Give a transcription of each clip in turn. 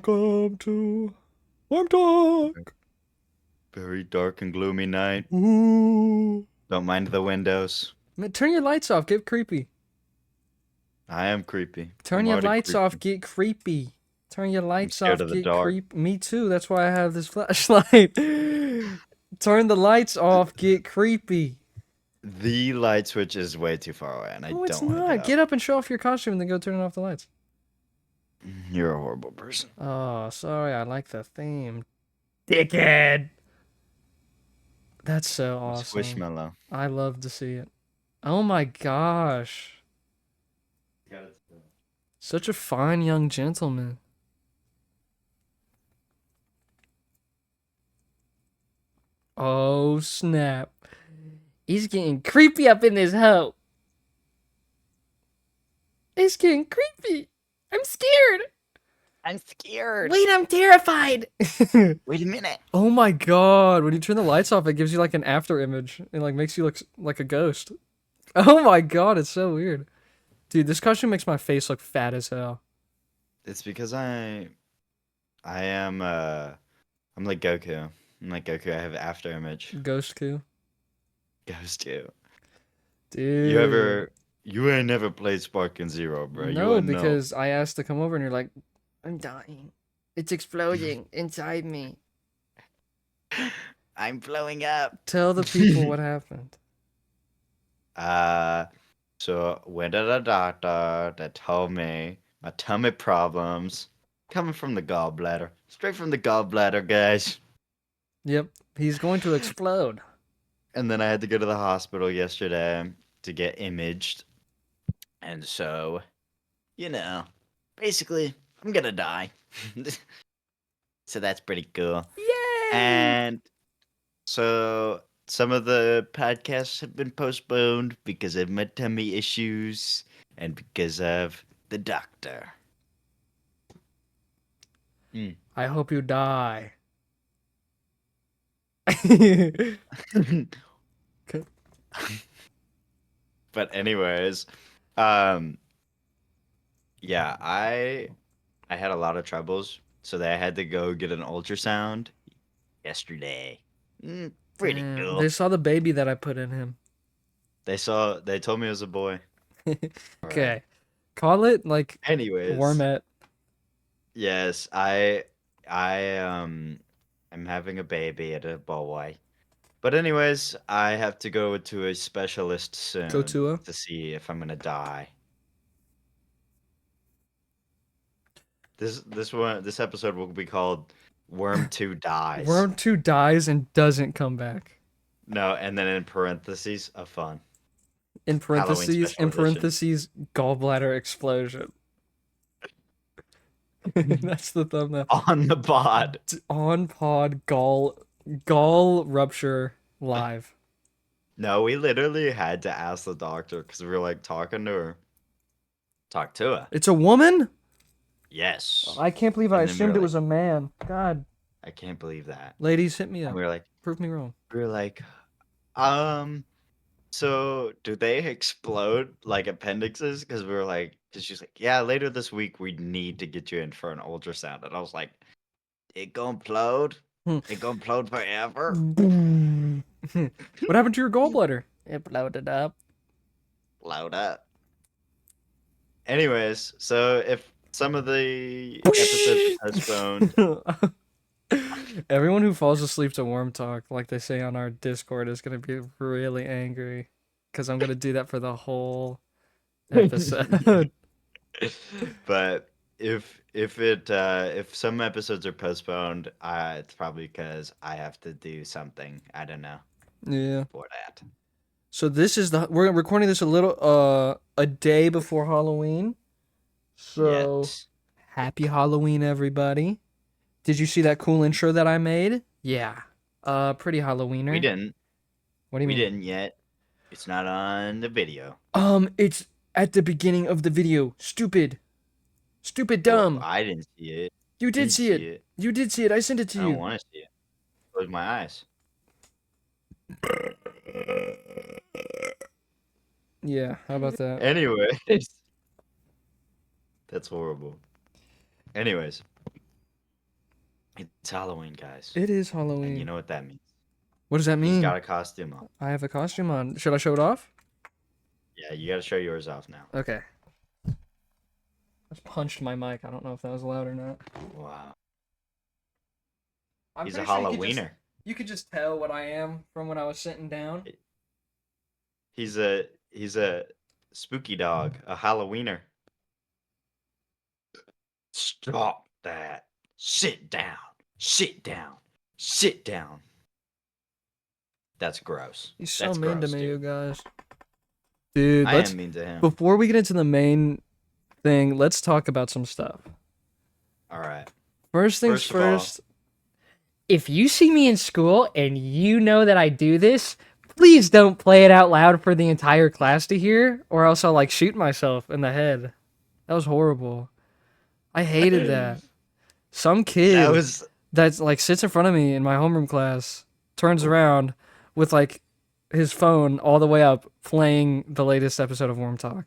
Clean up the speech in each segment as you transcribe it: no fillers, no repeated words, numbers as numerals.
Welcome to Warm Talk. Very dark and gloomy night. Ooh. Don't mind the windows. Man, turn your lights off. Get creepy. I am creepy. Turn I'm your already lights off. creepy. Get creepy. Turn your I'm lights scared off. of the Get dark. creep. Me too. That's why I have this flashlight. Turn the lights off. Get creepy. The light switch is way too far away, and I No, it's don't want to get not. up. Get up and show off your costume, and then go turn off the lights. You're a horrible person. Oh, sorry. I like the theme. Dickhead. That's so awesome. Squishmallow. I love to see it. Oh my gosh. Such a fine young gentleman. Oh snap. He's getting creepy up in this hoe. It's getting creepy. I'm scared. I'm scared. Wait, I'm terrified. Wait a minute. Oh my god. When you turn the lights off, it gives you like an after image. It like makes you look like a ghost. Oh my god, it's so weird. Dude, this costume makes my face look fat as hell. It's because I'm like Goku. I'm like Goku. I have after image. Ghost Q. Ghost you. Dude. You ain't never played Spark and Zero, bro. You No, wouldn't know. because I asked to come over and you're like, I'm dying. It's exploding inside me. I'm blowing up. Tell the people what happened. So went to the doctor that told me my tummy problems coming from the gallbladder. Straight from the gallbladder, guys. Yep, he's going to explode. And then I had to go to the hospital yesterday to get imaged. And so, basically, I'm gonna die. So that's pretty cool. Yay! And so some of the podcasts have been postponed because of my tummy issues and because of the doctor. I hope you die. Okay. But anyways, yeah, I had a lot of troubles, so I had to go get an ultrasound yesterday. Pretty Damn, cool. they saw the baby that I put in him. They told me it was a boy. Okay. Call it like Anyways, Wormet. yes, I'm having a baby at a boy. But anyways, I have to go to a specialist soon Go to to see if I'm gonna die. This episode will be called Worm 2 Dies. Worm 2 dies and doesn't come back. No, and then in parentheses, a fun. In Halloween parentheses, gallbladder explosion. That's the thumbnail. On the pod. On pod gall rupture live. No, we literally had to ask the doctor because we were like talking to her. Talk to her. It's a woman? Yes. I can't believe I And then we were assumed it like, was a man. God. I can't believe that. Ladies, hit me And up. we were like, Prove me wrong. so do they explode like appendixes? Because we were like, because she's like, yeah, later this week we need to get you in for an ultrasound. And I was like, it gonna implode? It gonna implode forever? Boom. What happened to your gallbladder? It bloated up. Load up. Anyways, so if some of the episodes are postponed, Everyone who falls asleep to Warm Talk, like they say on our Discord, is gonna be really angry because I'm gonna do that for the whole episode. but if some episodes are postponed, it's probably because I have to do something. I don't know Yeah. for that. So this is we're recording this a day before Halloween. So Yes. happy Halloween, everybody. Did you see that cool intro that I made? Yeah. Pretty Halloweener. We didn't. What do you We mean? didn't yet. It's not on the video. It's at the beginning of the video. Stupid. Stupid dumb. Well, I didn't see it. You did see it. You did see it. I sent it to I you. don't want to see it. Close my eyes. Yeah, how about that? Anyways. That's horrible. Anyways. It's Halloween, guys. It is And you Halloween. know what that means. What does that He's got mean? a costume on. I have a costume on. Should I show it off? Yeah, you gotta show yours off now. Okay. I just punched my mic. I don't know if that was loud or not. Wow. I'm He's a pretty sure Halloweener. you could just tell what I am from when I was sitting down. He's a spooky dog, a Halloweener. Stop that. Sit down. Sit down. Sit down. That's gross. He's so That's mean to gross, me, you dude. guys. Dude, I let's am mean to him. before we get into the main thing, let's talk about some stuff. All right. First things First of all, first, if you see me in school and you know that I do this, please don't play it out loud for the entire class to hear, or else I'll like shoot myself in the head. That was horrible. I hated that. Some that kid was that's like sits in front of me in my homeroom class, turns around with like his phone all the way up playing the latest episode of Warm Talk.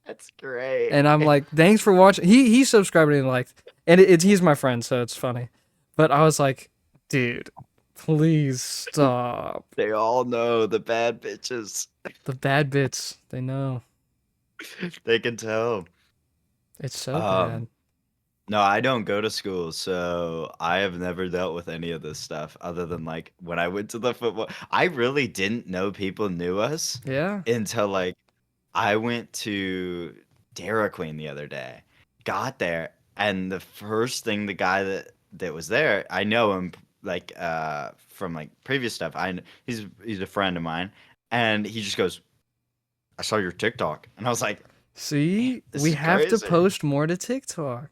that's great. And I'm like, thanks for watching. He subscribed and liked, and he's my friend, so it's funny. But I was like, dude, please stop. They all know the bad bitches. The bad bits, they know. They can tell. It's so bad. Um, no, I don't go to school, so I have never dealt with any of this stuff other than like when I went to the football. I really didn't know people knew us Yeah. until like I went to Dairy Queen the other day. Got there, and the first thing the guy that was there, I know him like from like previous stuff. He's a friend of mine, and he just goes, "I saw your TikTok," and I was like, "Man, See, this we is have to crazy." post more to TikTok.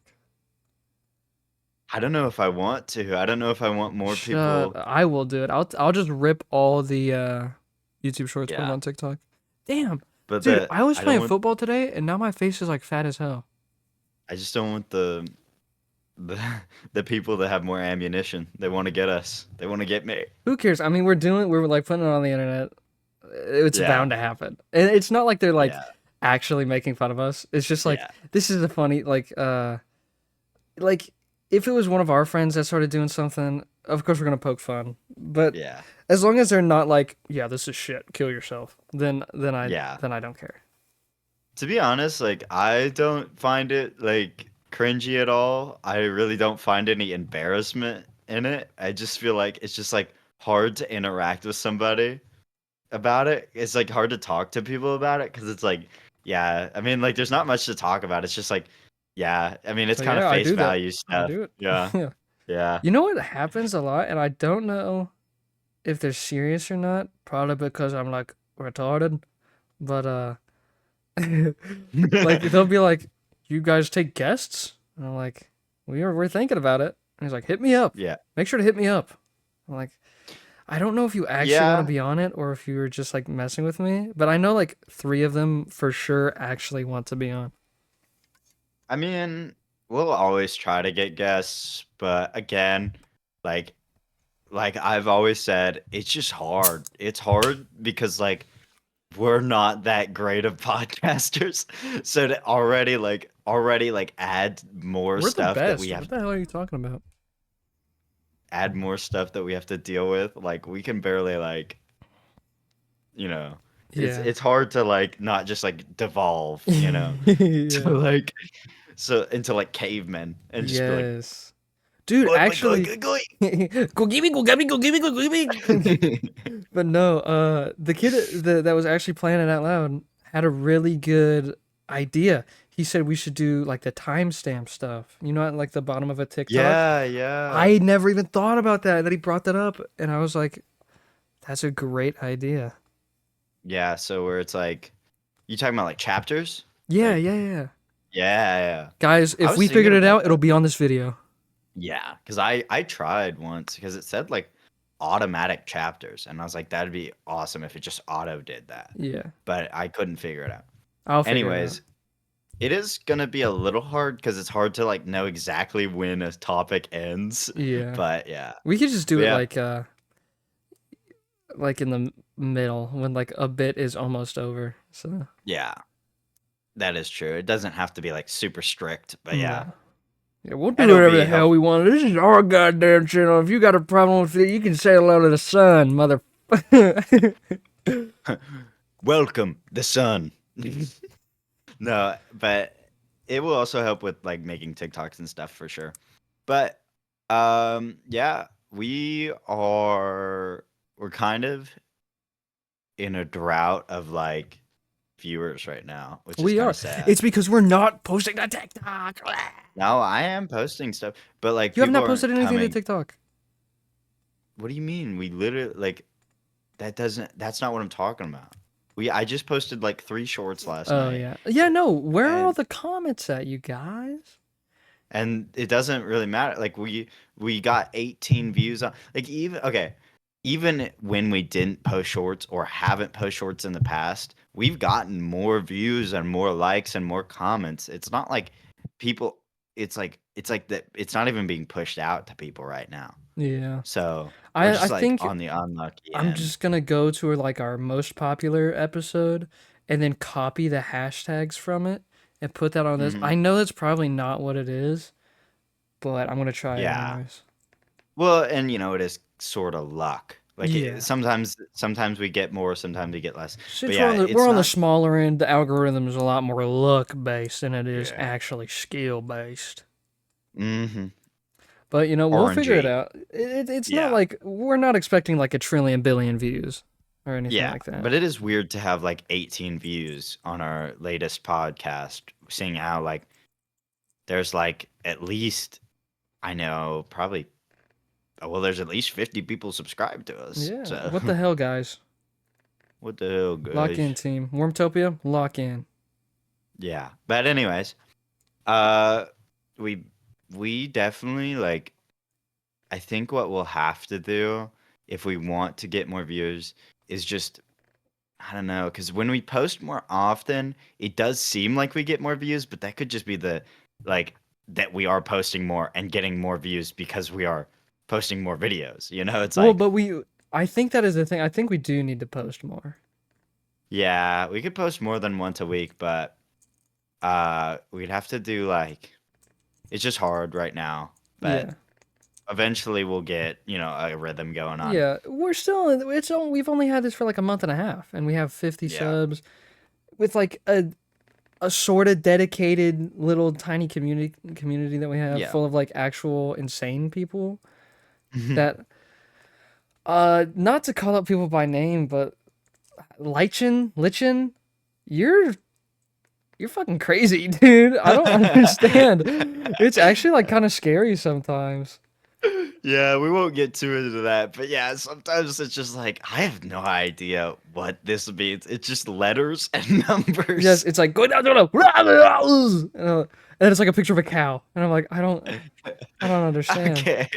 I don't know if I want to. I don't know if I want more Shut. people. I will do it. I'll just rip all the YouTube shorts, put them Yeah, on TikTok. Damn, but dude, I was I don't playing want. football today, and now my face is like fat as hell. I just don't want the the people that have more ammunition. They want to get us. They want to get me. Who cares? I mean, we're like putting it on the internet. It's Yeah, bound to happen, and it's not like they're like yeah, actually making fun of us. It's just like yeah, this is a funny like if it was one of our friends that started doing something, of course we're gonna poke fun. But yeah, as long as they're not like, yeah, this is shit, kill yourself, yeah. then I don't care. To be honest, like I don't find it like cringy at all. I really don't find any embarrassment in it. I just feel like it's just like hard to interact with somebody about it. It's like hard to talk to people about it because it's like, yeah, I mean, like there's not much to talk about. It's just like, yeah, I mean, it's So kind of yeah, I face do that. value I stuff. do it. Yeah, Yeah. yeah. You know what happens a lot, and I don't know if they're serious or not. Probably because I'm like retarded. But like they'll be like, "You guys take guests?" And I'm like, "We're thinking about it." And he's like, "Hit me up. Yeah, Make sure to hit me up." I'm like, I don't know if you actually want to yeah. be on it or if you were just like messing with me, but I know like three of them for sure actually want to be on. I mean, we'll always try to get guests, but again, like I've always said, it's just hard. It's hard because like we're not that great of podcasters. So to already add more We're the stuff that we best. have What the hell are you talking about? add more stuff that we have to deal with, like we can barely like, you know, Yeah. it's hard to like not just like devolve, to Yeah. like so into like cavemen and just be like Yes. Dude, going, going, going, actually, going, going. go give me, go give me, go give me, go give me. But no, the kid that was actually playing it out loud had a really good idea. He said we should do like the timestamp stuff. You know, at like the bottom of a TikTok. Yeah, yeah. I never even thought about that. That he brought that up, and I was like, "That's a great idea." Yeah, so where it's like you talking about like chapters? Yeah, Like yeah, yeah. yeah, yeah. Guys, I if was we thinking figured it about out, it'll that. be on this video. Yeah, because I tried once because it said like automatic chapters, and I was like, that'd be awesome if it just auto did that. Yeah, But I couldn't figure it out. I'll figure it out. Anyways, it is gonna be a little hard because it's hard to like know exactly when a topic ends. Yeah, But yeah, we could just do but it yeah, like in the middle when like a bit is almost over. So yeah, that is true. It doesn't have to be like super strict, but yeah, no, Yeah, we'll do And it'll whatever the be hell we want. This is our goddamn channel. If you got a problem with it, you can say hello to the sun, mother. welcome the sun. No, but it will also help with like making TikToks and stuff for sure. But yeah, we're kind of in a drought of like viewers right now, which is We kind are. of sad. It's because we're not posting to TikTok. Now I am posting stuff, but like You have people not posted aren't anything to coming. TikTok. What do you mean? We literally like that's not what I'm talking about. I just posted like 3 shorts last Oh night. yeah, yeah. No, where are all And the comments at, you guys? it doesn't really matter. Like we got 18 views on like even when we didn't post shorts or haven't post shorts in the past, we've gotten more views and more likes and more comments. It's not like people it's like that it's not even being pushed out to people right now. Yeah, So we're I just like think on the unlucky I'm end. just gonna go to like our most popular episode and then copy the hashtags from it and put that on this. Hmm. I know that's probably not what it is, but I'm gonna try it Yeah. anyways. Well, and it is sort of luck. Like Yeah. sometimes we get more, sometimes we get less. But Since yeah, we're it's on the not. smaller end, the algorithm is a lot more luck based than it is Yeah. actually skill based. Hmm. But we'll figure it RNG. out. It's not Yeah. like we're not expecting like a trillion billion views or anything Yeah. like that. But it is weird to have like 18 views on our latest podcast, seeing how like there's like at least I know probably well there's at least 50 people subscribed to us. Yeah. So What the hell, guys? what the hell, Lock in, guys? team. Wormtopia, lock in. Yeah. But anyways, uh we we definitely like I think what we'll have to do if we want to get more views is just I don't know because when we post more often, it does seem like we get more views, but that could just be the like that we are posting more and getting more views because we are posting more videos. It's Well, like but I think that is the thing. I think we do need to post more. yeah, we could post more than once a week, but we'd have to do like it's just hard right now, but Yeah. eventually we'll get a rhythm going on. Yeah. We're still, we've only had this for like a month and a half and we have 50 Yeah. subs with like a sort of dedicated little tiny community that we have Yeah. full of like actual insane people that not to call out people by name, but Lichen, you're fucking crazy, dude. I don't understand. It's actually like kind of scary sometimes. Yeah, we won't get too into that, but yeah, sometimes it's just like I have no idea what this means. It's just letters and Yes, numbers. it's like go down, and it's like a picture of a cow, and I'm like, I don't understand. Okay.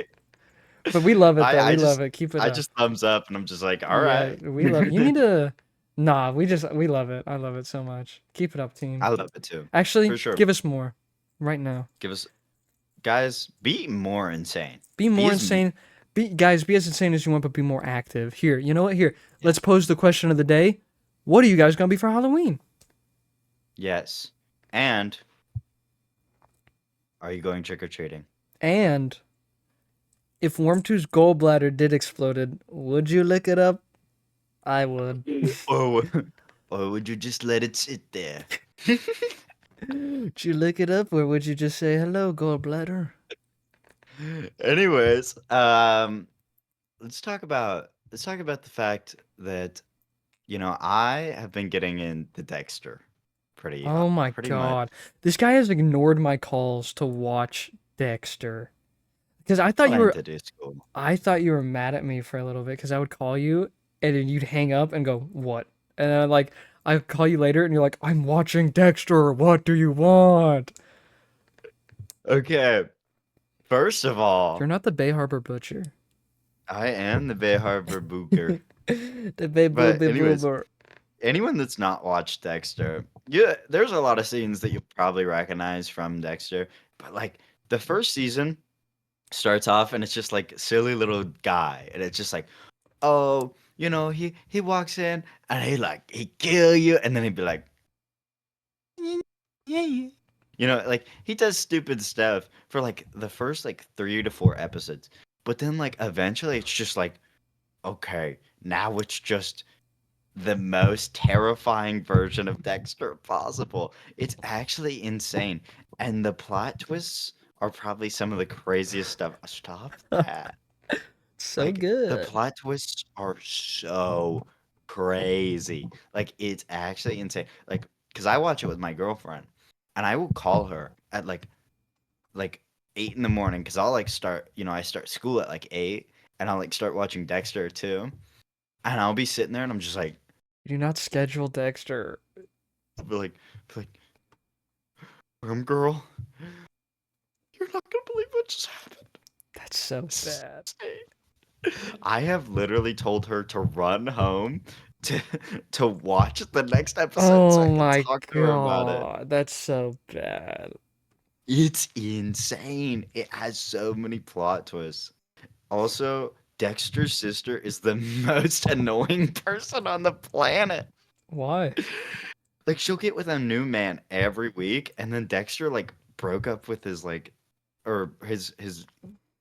But we love it I though. I We love just it. Keep it I up. just thumbs up and I'm just like, all Yeah, right. we love. You need to. Nah, we love it. I love it so much. Keep it up, I team. love it too. For Actually, sure. give us more, right now. Give us guys, be more insane. Be Be more as me. insane. Be as insane as you want, but be more active. Here, you know what? Here, Yeah. let's pose the question of the day. What are you guys gonna be for Halloween? Yes. And are you going trick or treating? And if Worm2's gallbladder did exploded, would you lick it up? I would. Or or would you just let it sit there? Would you lick it up, or would you just say hello, gallbladder? Anyways, let's talk about the fact that I have been getting into Dexter Oh my pretty much. god, this guy has ignored my calls to watch Dexter because Planning to do school. I thought you were mad at me for a little bit because I would call you and then you'd hang up and go, "What?" And then I call you later and you're like, "I'm watching Dexter. What do you want?" Okay, first of You're all, not the Bay Harbor Butcher. I am the Bay Harbor Booker. The Bay But Booby anyways, Boober. anyone that's not watched Dexter, yeah, there's a lot of scenes that you probably recognize from Dexter. But like the first season starts off and it's just like silly little guy, and it's just like, oh, he walks in and he kill you, and then he'd be like, yeah, yeah, yeah. Like he does stupid stuff for like the first like 3 to 4 episodes, but then like eventually it's just like, okay, now it's just the most terrifying version of Dexter possible. It's actually insane, and the plot twists are probably some of the craziest stuff. Stop that! So Like the good. plot twists are so crazy. Like it's actually insane. Like because I watch it with my girlfriend, and I will call her at like 8 in the morning because I'll like start. I start school at like 8, and I'll like start watching Dexter too, and I'll be sitting there and I'm just like, You do not schedule Dexter. I'll be like, girl, you're not gonna believe what just happened. That's so This is bad. insane. I have literally told her to run home to to watch the next episode so I Oh can my talk to her about it. god, that's so bad. It's insane. It has so many plot twists. Also, Dexter's sister is the most annoying person on the planet. Why? Like she'll get with a new man every week, and then Dexter like broke up with his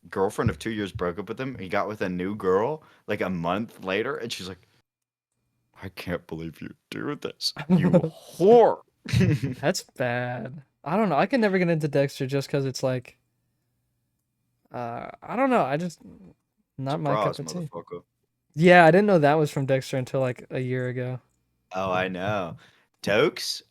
girlfriend of 2 years broke up with him. He got with a new girl like a month later, and she's like, "I can't believe you do this, you whore." That's bad. I don't know. I can never get into Dexter just because it's like, I don't know. I just not my cup Surprise, of tea. motherfucker. Yeah, I didn't know that was from Dexter until like a year ago. Oh, I know. Dokes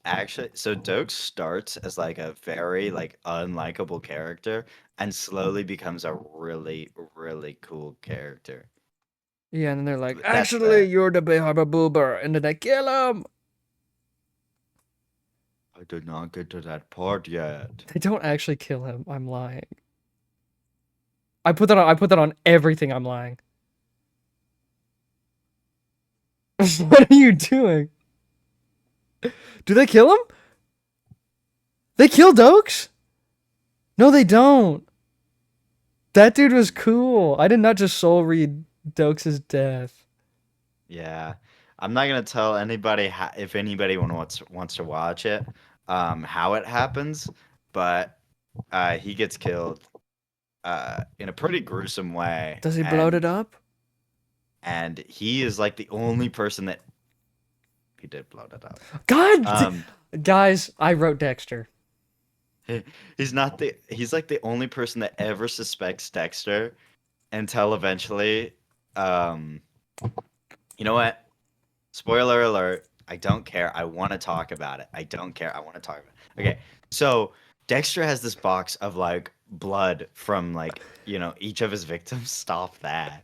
starts as like a very like unlikable character and slowly becomes a really, really cool character. Yeah, and then they're like, That's actually, the you're the Behaba Boober, and then they kill him. I did not get to that part yet. They don't actually kill him. I'm lying. I put that on. I put that on everything. I'm lying. What are you doing? Do they kill him? They kill Dokes? No, they don't. That dude was cool. I did not just soul read Dokes' death. Yeah. I'm not gonna tell anybody if anybody wants to watch it, how it happens, but he gets killed in a pretty gruesome way, Does he bloat and it up? he is like the only person that he did blow it up. God, Um, guys, I wrote Dexter. he's like the only person that ever suspects Dexter until eventually, um, you know what? Spoiler alert. I don't care. I want to talk about it. I don't care. I want to talk about it. Okay. So Dexter has this box of like blood from like, each of his victims. Stop that.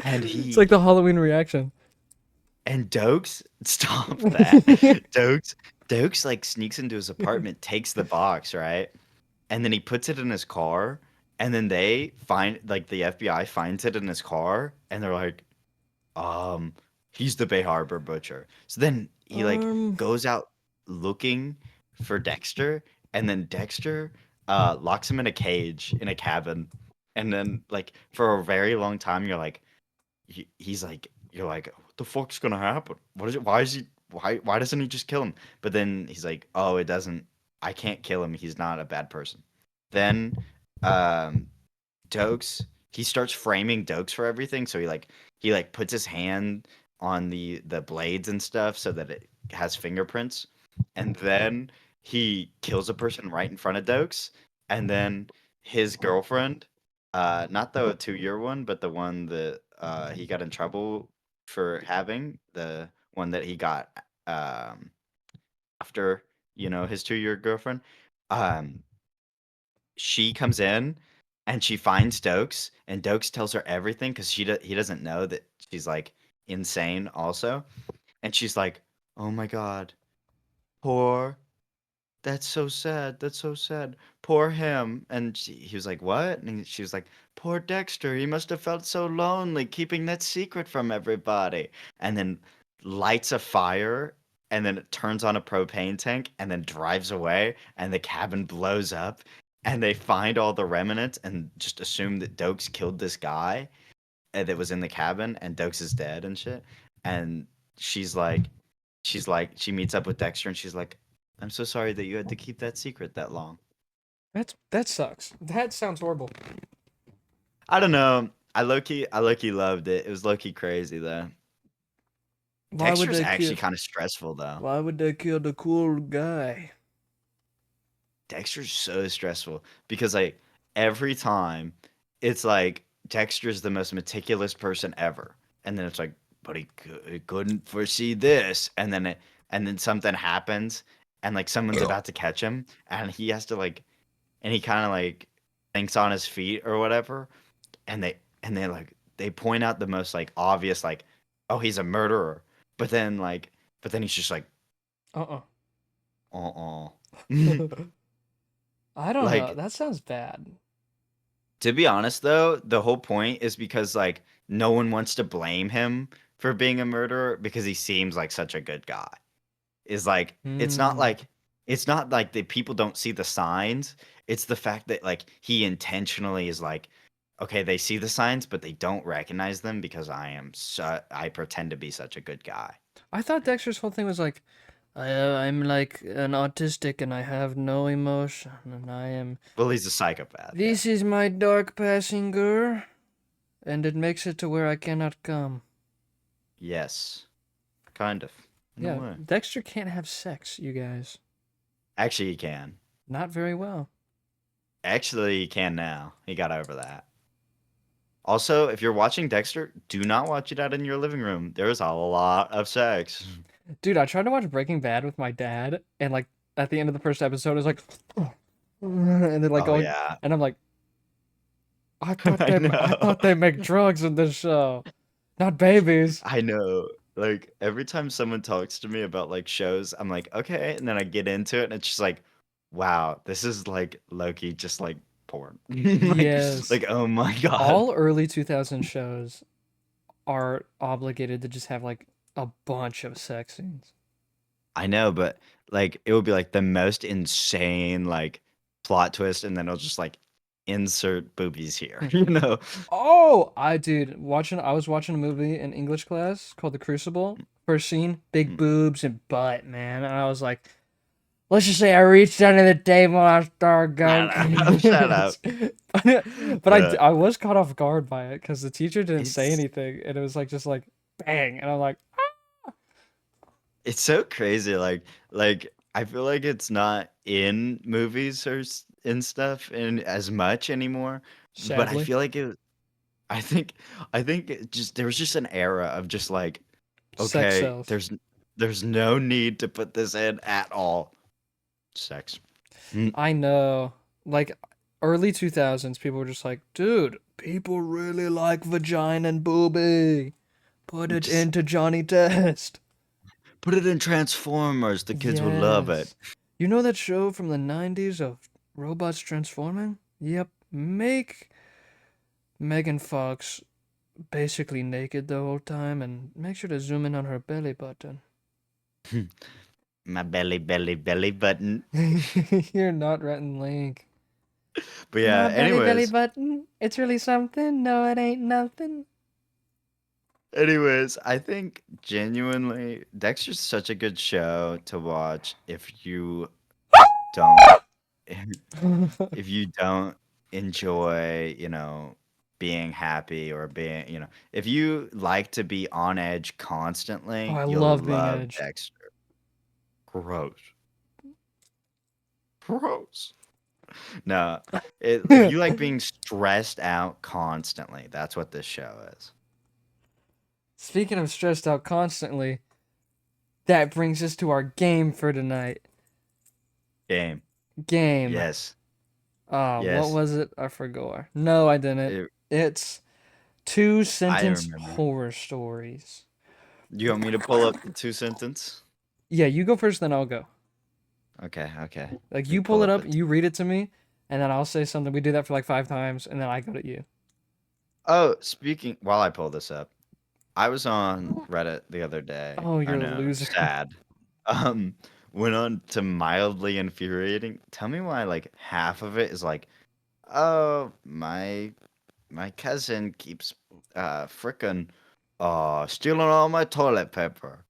And It's like the Halloween reaction. Dokes, stop that. Dokes, Dokes like sneaks into his apartment, takes the box, right? And then he puts it in his car. And then they find, like, the FBI finds it in his car. And they're like, um, he's the Bay Harbor butcher. So then he like Um, goes out looking for Dexter, and then Dexter locks him in a cage in a cabin, and then like for a very long time you're like, he's like you're like, what the fuck's gonna happen? What is it? Why is he? Why doesn't he just kill him? But then he's like, oh, it doesn't. I can't kill him. He's not a bad person. Then um Dokes, he starts framing Dokes for everything. So he puts his hand on the blades and stuff so that it has fingerprints, and then he kills a person right in front of Dokes, and then his girlfriend, not the 2 year one, but the one that he got in trouble for having, the one that he got um after his 2 year girlfriend, um she comes in and she finds Dokes, and Dokes tells her everything because he doesn't know that she's like insane also, and she's like, "Oh my god, poor, that's so sad. That's so sad. Poor him." And he was like, "What?" And she was like, "Poor Dexter. He must have felt so lonely keeping that secret from everybody." And then lights a fire, and then it turns on a propane tank, and then drives away, and the cabin blows up, and they find all the remnants and just assume that Dokes killed this guy that was in the cabin, and Dokes is dead and shit. And she's like, she meets up with Dexter, and she's like, I'm so sorry that you had to keep that secret that long. That sucks. That sounds horrible. I don't know. I low key loved it. It was low key crazy though. Why would Dexter's they kill? actually kind of stressful though. Why would they kill the cool guy? Dexter's so stressful because like every time it's like Dexter's the most meticulous person ever, and then it's like, but he couldn't foresee this, and then something happens, and like someone's about to catch him, and he has to like, and he kind of like thinks on his feet or whatever, and they like they point out the most like obvious like, oh he's a murderer, but then like, but then he's just like, Uh-uh. uh I don't know. like That sounds bad. to be honest though, the whole point is because like no one wants to blame him for being a murderer because he seems like such a good guy. Is like Hmm. it's not like the people don't see the signs. It's the fact that like he intentionally is like, okay, they see the signs but they don't recognize them because I pretend to be such a good guy. I thought Dexter's whole thing was like, I'm like an autistic and I have no emotion and I am. Well, he's a psychopath, yeah. This is my dark passing girl, and it makes it to where I cannot come. Yes. Kind of. In a Yeah, way. Dexter can't have sex, you guys. Actually he can. Not very well. Actually he can now. He got over that. Also, if you're watching Dexter, do not watch it out in your living room. There's a lot of sex. Dude, I tried to watch Breaking Bad with my dad, and like at the end of the first episode, it was like, and then like Oh going, yeah, and I'm like, I I know. thought they make drugs in this show, not babies. I know. Like every time someone talks to me about like shows, I'm like, okay, and then I get into it and it's just like, wow, this is like Loki just like porn. Yes, like oh my God. all early 2000 shows are obligated to just have like a bunch of sex scenes. I know, but like it would be like the most insane like plot twist and then it'll just like insert boobies here, you know? Oh, I was watching a movie in English class called The Crucible. First scene, big boobs and butt, man. And I was like, let's just say I reached under the table and I started going Shut up. crazy. But Uh, I was caught off guard by it because the teacher didn't say it's anything and it was like just like bang. And I'm like, It's so crazy, like, I feel like it's not in movies and stuff and as much anymore, but I sadly, feel like I think I think it just there was just an era of just like, sex "Okay, sells. there's no need to put this in at all." Sex. Mm, I know. Like early 2000s, people were just like, dude, people really like vagina and booby. Put it just into Johnny Test. put it in Transformers, the kids would love it. Yes. You know that show from the 90s of robots transforming? Yep. Make Megan Fox basically naked the whole time and make sure to zoom in on her belly button. My belly button. You're not Rhett and Link. But My yeah, belly anyways. button. It's really something. No, it ain't nothing. Anyways, I think genuinely Dexter's such a good show to watch if you don't if you don't enjoy, being happy or being, if you like to be on edge Oh, constantly, I you'll love being love Edge. Dexter. Gross. Gross. No, if you like being stressed out constantly, that's what this show is. Speaking of stressed out constantly, that brings us to our game for tonight. Game. Game. Yes. What Yes. was it? I forgot. No, I didn't. It, It's two I sentence remember. horror stories. You want me to pull up the two sentence? Yeah, you go first, then I'll go. Okay, okay. Like Let me you pull pull it up up, the. you read it to me, and then I'll say something. We do that for like 5 times, and then I go to you. Oh, speaking. While I pull this up, I was on Reddit the other day. Oh, I you're a know, loser. sad. Um, went on to mildly infuriating. Tell me why, like half of it is like, oh, my cousin keeps frickin' stealing all my toilet paper,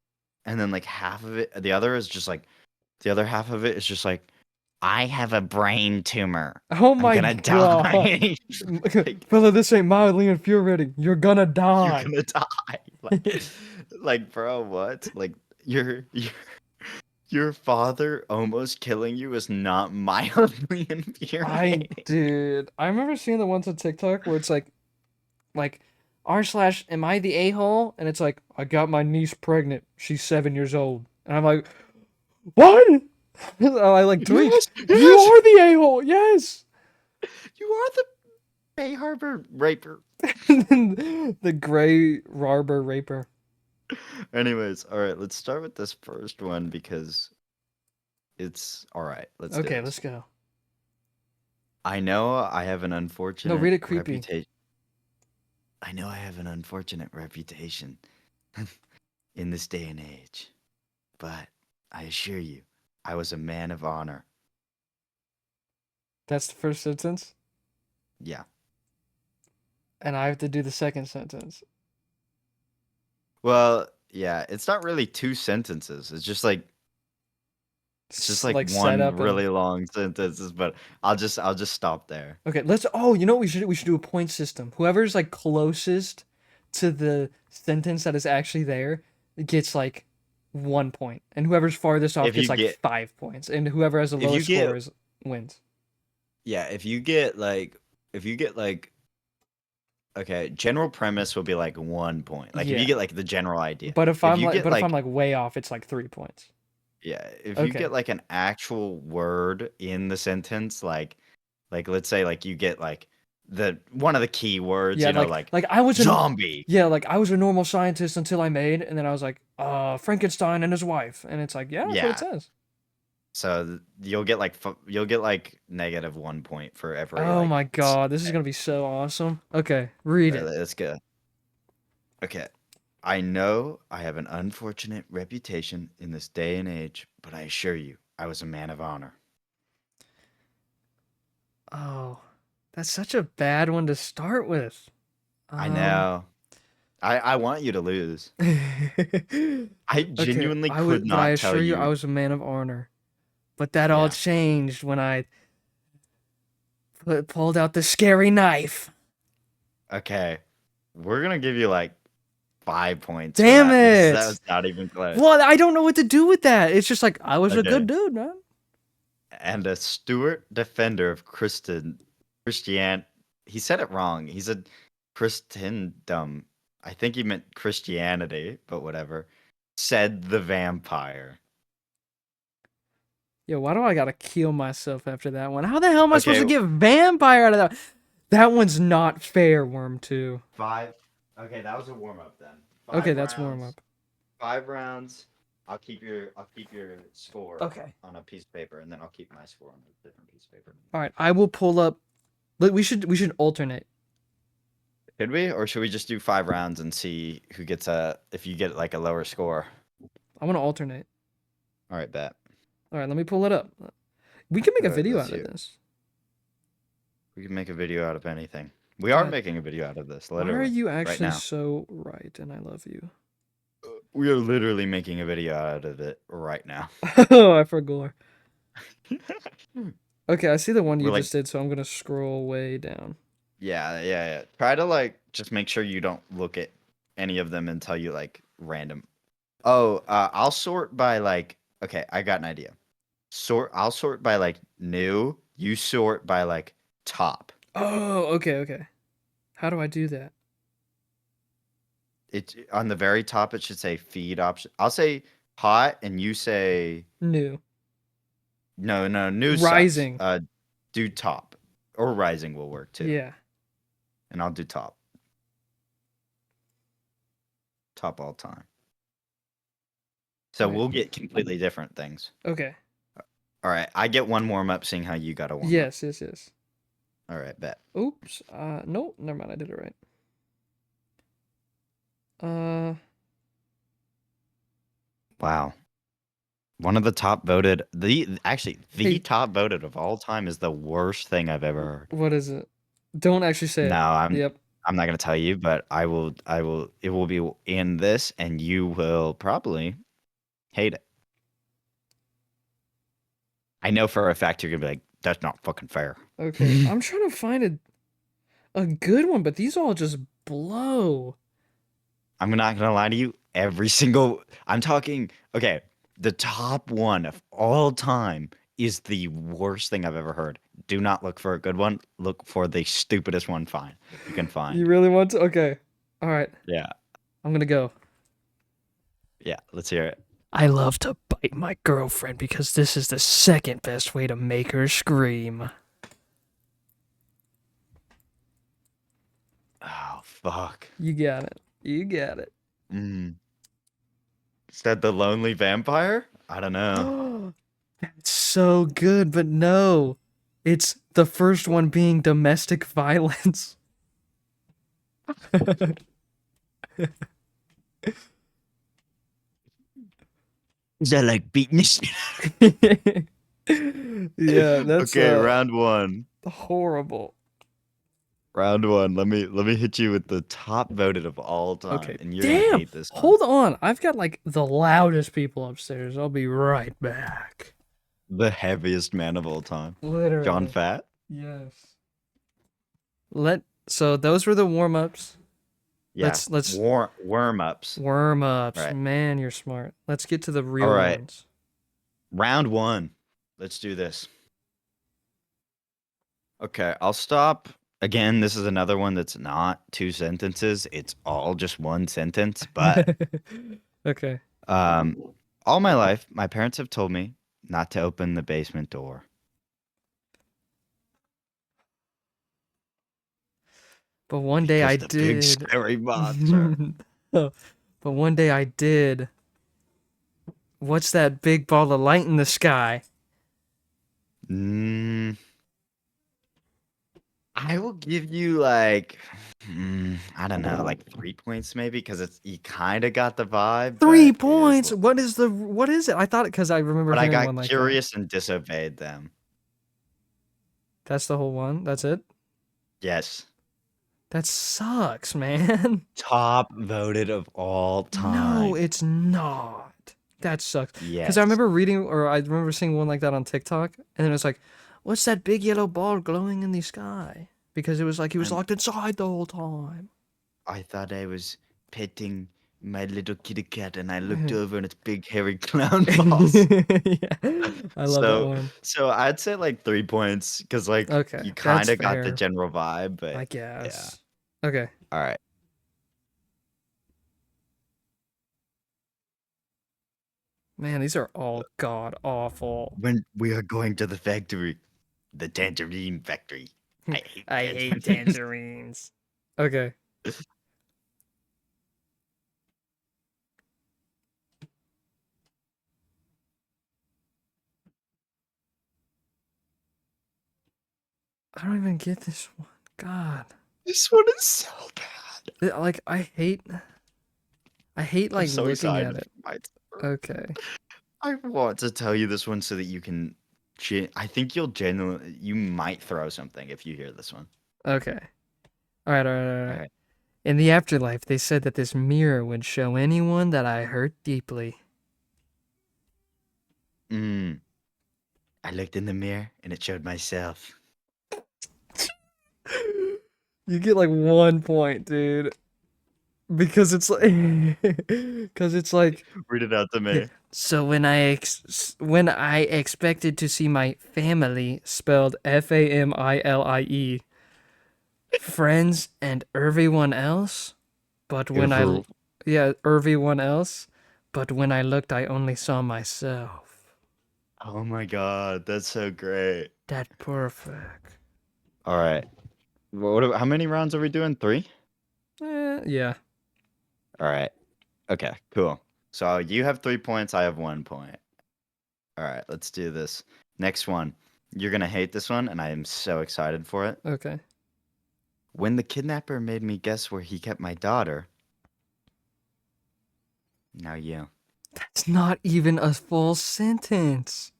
and then like half of it, the other is just like. The other half of it is just like, I have a brain tumor. Oh I'm my gonna god. die. Like, Fella, this ain't mildly infuriating. You're gonna you're die. gonna die. Like, bro, what? Like, your your father almost killing you is not mildly infuriating. Dude, I remember seeing the ones on TikTok where it's like r/am I the a-hole? And it's like, I got my niece pregnant. She's 7 years old. And I'm like, what? I like tweaked. Yes, You yes, are the a-hole. Yes. you are the Bay Harbor raper. The gray Rarbor raper. Anyways, all right, let's start with this first one because it's all right. Let's do Okay, this. let's go. I know I have an No, unfortunate read it creepy. reputation. I know I have an unfortunate reputation in this day and age, but I assure you, I was a man of honor. That's the first sentence. Yeah. And I have to do the second sentence. Well, yeah, it's not really two sentences. It's just like Like one setup and really long sentences, but I'll just stop there. okay, let's. Oh, you know what we should do a point system. Whoever's like closest to the sentence that is actually there gets like 1 point, and whoever's farthest off If gets you like get 5 points, and whoever has the if you lowest get score is wins. yeah, if you get like okay, general premise will be like 1 point. Like if you Yeah, get like the general idea. but if If I'm you like, get but if I'm like like way off, it's like 3 points. yeah, if you Okay. get like an actual word in the sentence, like let's say like you get like the one of the key words, Yeah, like like I was an zombie. yeah, like I was a normal scientist until I made, and then I was like, Frankenstein and his wife, and it's like, yeah, that's what it Yeah. says. So you'll get like -1 point for every Oh like my god, this is gonna be so awesome. Okay, read it. let's go. Okay. I know I have an unfortunate reputation in this day and age, but I assure you, I was a man of honor. Oh, that's such a bad one to start with. I Um, know. I want you to lose. I okay, genuinely could but I not tell assure you, I you. was a man of honor. But that all Yeah. changed when I pulled out the scary knife. Okay. We're gonna give you like 5 points for Damn that because that it! was not even close. Well, I don't know what to do with that. It's just like I was a good Okay. dude, man. And a Stuart defender of Christian. He said it wrong. He said Christendom. I think he meant Christianity, but whatever. Said the vampire. Yo, why do I gotta kill myself after that one? How the hell am I supposed Okay, to get vampire out of that? That one's not fair, Worm 2. five. Okay, that was a warm up then. Okay, Five that's warm rounds. up. 5 rounds. I'll keep your score Okay. on a piece of paper, and then I'll keep my score on a different piece of paper. All right, I will pull up. But we should alternate. Should we, or should we just do 5 rounds and see who gets if you get like a lower score? I want to alternate. All right, bet. All right, let me pull it up. We can make a All right, video let's out see. of this. We can make a video out of anything. We are God, making a video out of this, why are literally, you right actually now. so right? And I love you. We are literally making a video out of it right now. Oh, I forgot. Okay, I see the one you We're like, just did, so I'm gonna scroll way down. yeah. Try to like just make sure you don't look at any of them until you like random. Oh, I'll sort by like. Okay, I got an idea. I'll sort by like new. You sort by like top. Oh, okay. How do I do that? It's on the very top. It should say feed option. I'll say hot, and you say New. no. New sucks. Rising. Do top or rising will work too. Yeah. And I'll do top. Top all time. So Wait. we'll get completely different things. Okay. All right, I get one warm up, seeing how you got a warm up. Yes. All right, bet. Oops. Nope. Never mind. I did it right. Wow. One of the top voted, the Hey. top voted of all time is the worst thing I've ever heard. What is it? Don't actually say No, it. Yep. I'm not gonna tell you, but I will. It will be in this, and you will probably hate it. I know for a fact you're gonna be like, that's not fucking fair. Okay, I'm trying to find a good one, but these all just blow. I'm not gonna lie to you. Every single, I'm talking, okay, the top one of all time is the worst thing I've ever heard. Do not look for a good one. Look for the stupidest one you can You find. really want to? Okay. All right. Yeah, I'm gonna go. yeah. Let's hear it. I love to bite my girlfriend because this is the second best way to make her scream. Oh fuck. You got it. You got it. Mm. Is that the lonely vampire? I don't know. That's so good, but no. It's the first one being domestic violence. Is that like beating this? Yeah, that's Okay, round one. horrible. Round one. Let me hit you with the top voted of all time, Okay. and you're gonna Damn. hate this one. Hold on. I've got like the loudest people upstairs. I'll be right back. The heaviest man of all time, John Literally. Fat. Yes. So those were the warm-ups. Yeah, Let's worm ups. warm-ups. Right. Man, you're smart. Let's get to the All real right. ones. Round one. Let's do this. Okay, I'll stop. Again, this is another one that's not two sentences. It's all just one sentence. But Okay. um, all my life, my parents have told me not to open the basement door. But one day I Because the big did. scary monster. But one day I did. What's that big ball of light in the sky? Mm, I will give you like, I don't know, like 3 points maybe, because it's you kind of got the vibe, Three but it is. points. What is it? I thought it because I remember But I hearing one got like that. curious and disobeyed them. That's the whole one. That's it. Yes. That sucks, man. Top voted of all No, time. it's not. That sucks. Because I Yes. remember reading, or I remember seeing one like that on TikTok, and then it was like, "What's that big yellow ball glowing in the sky?" Because it was like he was And locked inside the whole time. I thought I was petting my little kitty cat, and I looked over and it's big hairy clown balls. Yeah, I love that So, one. so I'd say like 3 points, because like Okay, you that's kind of got the fair, general vibe, I but yeah. guess. Okay, All right. man, these are all god awful. When we are going to the factory, the tangerine factory. I hate I hate tangerines. tangerines. Okay, I don't even get this one. God, This one is so bad. Like I hate I'm like so looking excited at it. for my turn. Okay, I want to tell you this one so that you can. I think you'll genuinely. You might throw something if you hear this one. okay. All right, all right, all All right. right. In the afterlife, they said that this mirror would show anyone that I hurt deeply. I looked in the mirror and it showed myself. You get like 1 point, dude, because it's like, because it's like, Read it out to yeah. me. So when I expected to see my family spelled Famile, friends and everyone else, but when Ever. yeah, everyone else, but when I looked, I only saw myself. Oh my god, that's so great. That perfect. All right. How many rounds are we doing? 3? Yeah. All right. Okay, cool. So you have 3 points, I have 1 point. All right, let's do this. Next one. You're going to hate this one, and I am so excited for it. Okay. When the kidnapper made me guess where he kept my daughter. Now you. That's not even a full sentence.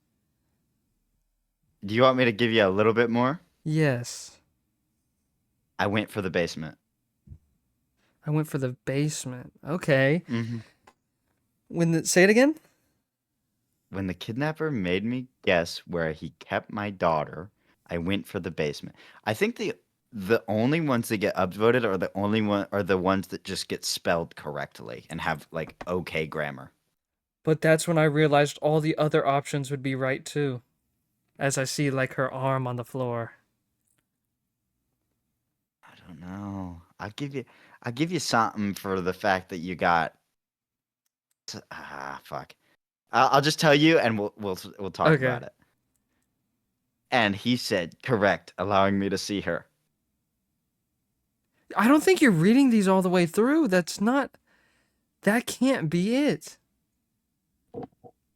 Do you want me to give you a little bit more? Yes. I went for the basement. I went for the basement. Okay. Mm-hmm. Say it again? When the kidnapper made me guess where he kept my daughter, I went for the basement. I think the only ones that get upvoted are the ones that just get spelled correctly and have like okay grammar. But that's when I realized all the other options would be right too. As I see like her arm on the floor. I don't know. I'll give you something for the fact that you got fuck. I'll just tell you and we'll talk Okay. about it. And he said correct, allowing me to see her. I don't think you're reading these all the way through. That can't be it.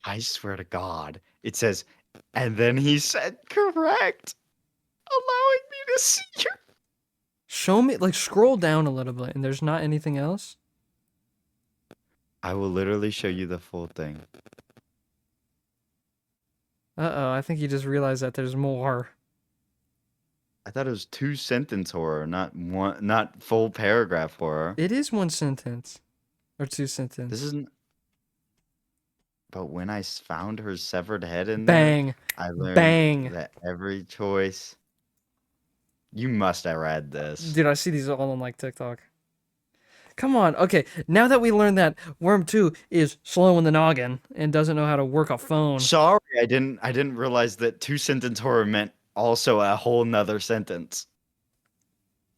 I swear to God. It says, and then he said correct, allowing me to see her. Show me, like, scroll down a little bit and there's not anything else. I will literally show you the full thing. Uh-oh, I think you just realized that there's more. I thought it was 2 sentence horror, not full paragraph horror. It is one sentence. Or two This sentence. isn't. But when I found her severed head in there, Bang. I learned Bang. that every choice. You must have read this. Dude, I see these all on, like, TikTok. Come on. Okay, now that we learned that Worm 2 is slow in the noggin and doesn't know how to work a phone. Sorry, I didn't realize that 2 sentence horror meant also a whole nother sentence.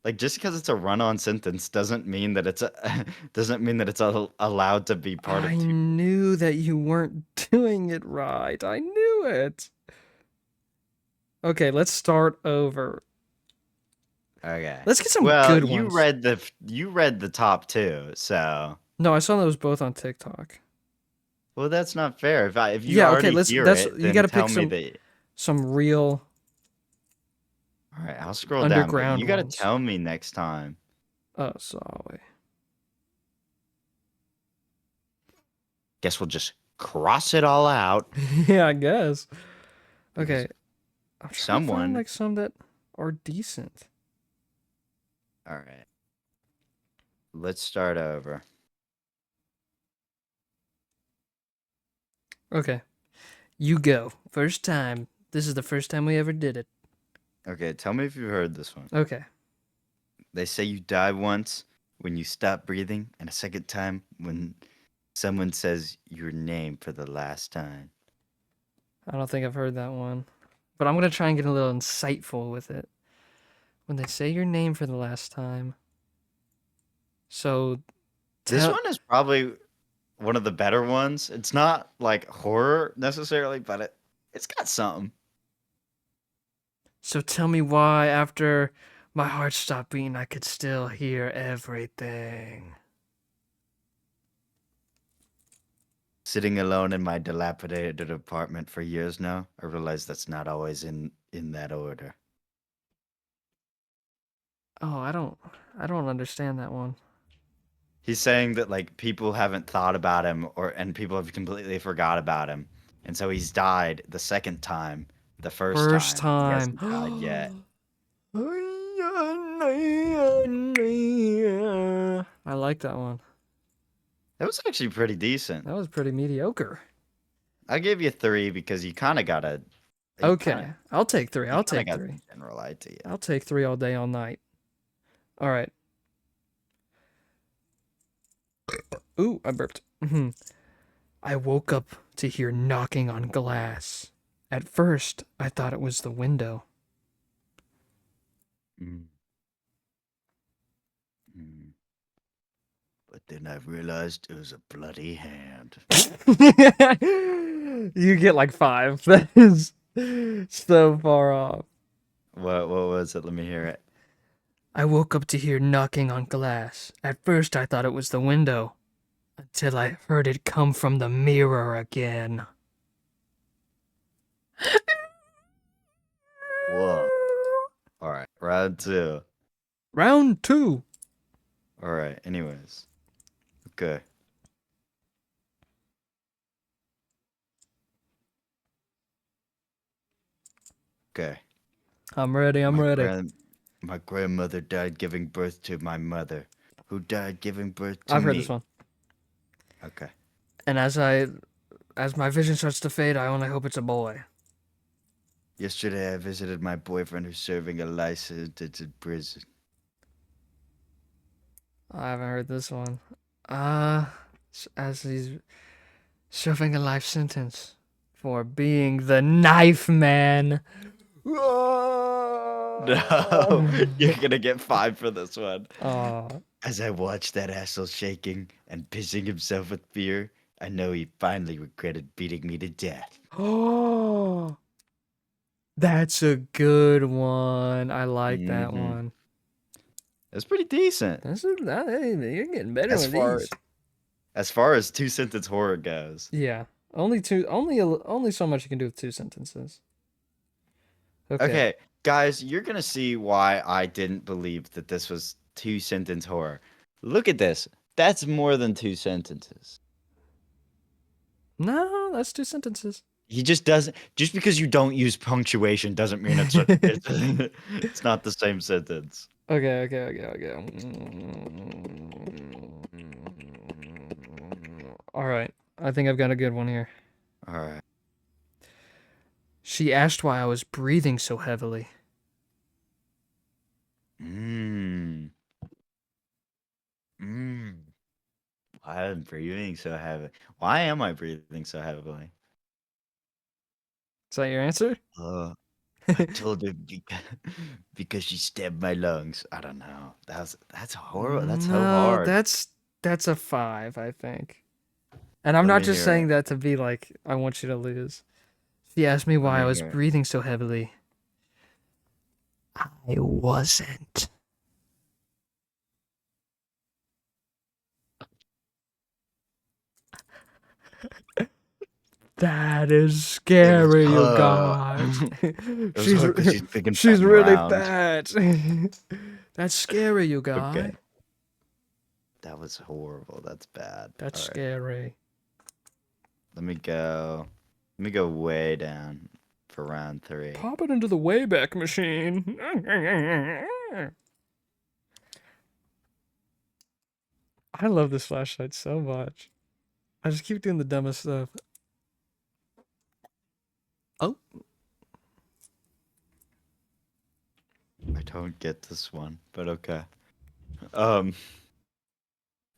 Like just because it's a run-on sentence doesn't mean that it's allowed to be part I of two. knew that you weren't doing it right. I knew it. Okay, let's start over. Okay. Let's get some Well, good you ones. read the top two, so No, I saw those both on TikTok. well, that's not fair. If you Yeah, okay, already let's hear that's it, you then got to tell pick me that. some real All right, I'll scroll down, but underground you got to ones. tell me next time. Oh, sorry. Guess we'll just cross it all out Yeah, I guess. because Okay, I'm trying to find someone. like some that are decent. All right, let's start over. Okay, you go. First time. This is the first time we ever did it. Okay, tell me if you've heard this one. Okay. They say you die once when you stop breathing, and a second time when someone says your name for the last time. I don't think I've heard that one. But I'm going to try and get a little insightful with it. When they say your name for the last time. So This tell one is probably one of the better ones. It's not like horror necessarily, but it's got something. so tell me why after my heart stopped beating I could still hear everything. Sitting alone in my dilapidated apartment for years now, I realize that's not always in that order. Oh, I don't understand that one. He's saying that like people haven't thought about him and people have completely forgot about him. And so he's died the second time. The first First time he time. hasn't died yet. I like that one. That was actually pretty decent. That was pretty mediocre. I'll give you 3 because you kind of Okay, I'll take 3. I'll take got 3. some general idea. I'll take 3 all day all night. All right. Ooh, I burped. I woke up to hear knocking on glass. At first, I thought it was the window. Mm. Mm. But then I realized it was a bloody hand. You get like 5. That is so far off. What was it? Let me hear it. I woke up to hear knocking on glass. At first, I thought it was the window, until I heard it come from the mirror again. Whoa. All right, round 2. Round 2. All right. Anyways. Okay. Okay. I'm ready. I'm My ready. grand my grandmother died giving birth to my mother, who died giving birth to I've heard this me. one. Okay. And as I as my vision starts to fade, I only hope it's a boy. Yesterday I visited my boyfriend who's serving a life sentence in prison. I haven't heard this one. As he's serving a life sentence for being the knife man. No, you're gonna get 5 for this one. Oh, As I watched that asshole shaking and pissing himself with fear, I know he finally regretted beating me to death. oh, that's a good one. I like that Mm-hmm. one. That's pretty decent. You're getting better As with far these. as far as 2 sentence horror goes. Yeah, only two. Only so much you can do with 2 sentences. Okay. Okay, guys, you're gonna see why I didn't believe that this was 2 sentence horror. Look at this. That's more than 2 sentences. No, that's 2 sentences. He just doesn't. Just because you don't use punctuation doesn't mean it's it's not the same sentence. Okay. All right. I think I've got a good one here. All right. She asked why I was breathing so heavily. Mmm. Mmm. Why am I breathing so heavy? Why am I breathing so heavily? Is that your answer? I told her because she stabbed my lungs. I don't know. That's horrible. That's so No, hard. that's a 5, I think. And I'm Let not me just hear saying it. that to be like I want you to lose. She asked me Let why I me was hear it. breathing so heavily. I wasn't. That is It was scary, you guys. it was she's hard because she's big and fat she's and really round. fat. That's scary, you guys. Okay, that was horrible. That's bad. That's All right, scary. let me go. Let me go way down for round 3. Pop it into the Wayback Machine. I love this flashlight so much. I just keep doing the dumbest stuff. Oh, I don't get this one, but okay. Um,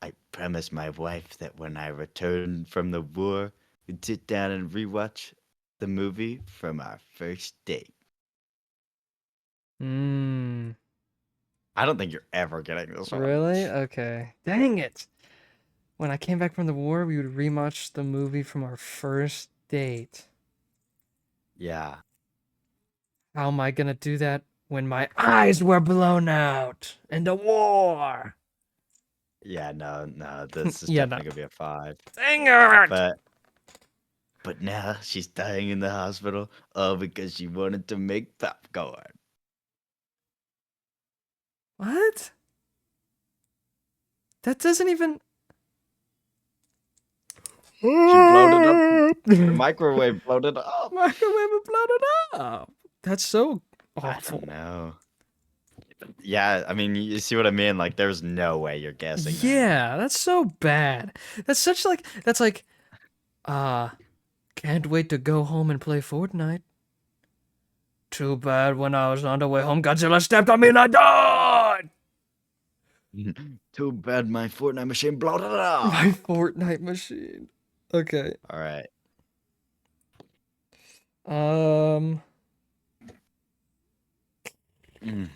I promised my wife that when I returned from the war, we'd sit down and rewatch the movie from our first date. mmm. I don't think you're ever getting this one. Really? Okay. Dang it. When I came back from the war, we would rewatch the movie from our first date. Yeah. How am I gonna do that when my eyes were blown out in the war? Yeah, no, this is Yeah, no. definitely gonna be a 5. Dang it! But now she's dying in the hospital all because she wanted to make popcorn. What? That doesn't even. She blowed it up. The microwave blowed it up. Microwave and blown it up. That's so I don't awful. know. Yeah, I mean, you see what I mean? Like, there's no way you're guessing that. Yeah, that's so bad. That's like uh can't wait to go home and play Fortnite. Too bad when I was on the way home, Godzilla stepped on me and I died. Too bad my Fortnite machine blowed it My up. Fortnite machine. Okay. All right. Um. Mm.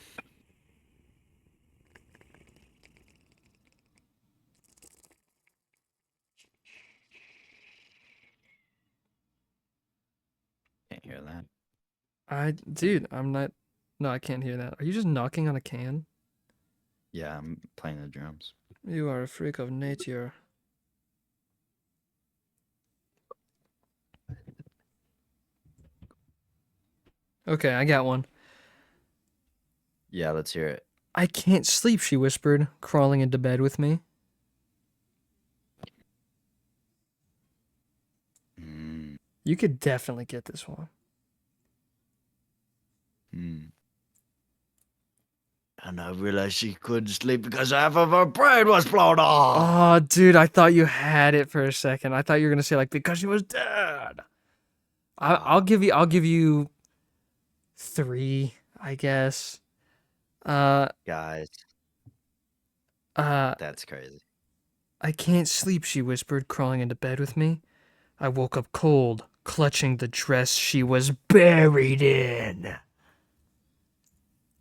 Can't hear that. Dude, I'm not. No, I can't hear that. Are you just knocking on a can? Yeah, I'm playing the drums. You are a freak of nature. Okay, I got one. Yeah, let's hear it. I can't sleep, she whispered, crawling into bed with me. Mm. You could definitely get this one. Mm. And I realized she couldn't sleep because half of her brain was blown off. Oh, dude, I thought you had it for a second. I thought you were gonna say like because she was dead. I'll give you 3, I guess. Uh, Guys, uh, that's crazy. I can't sleep, she whispered, crawling into bed with me. I woke up cold, clutching the dress she was buried in.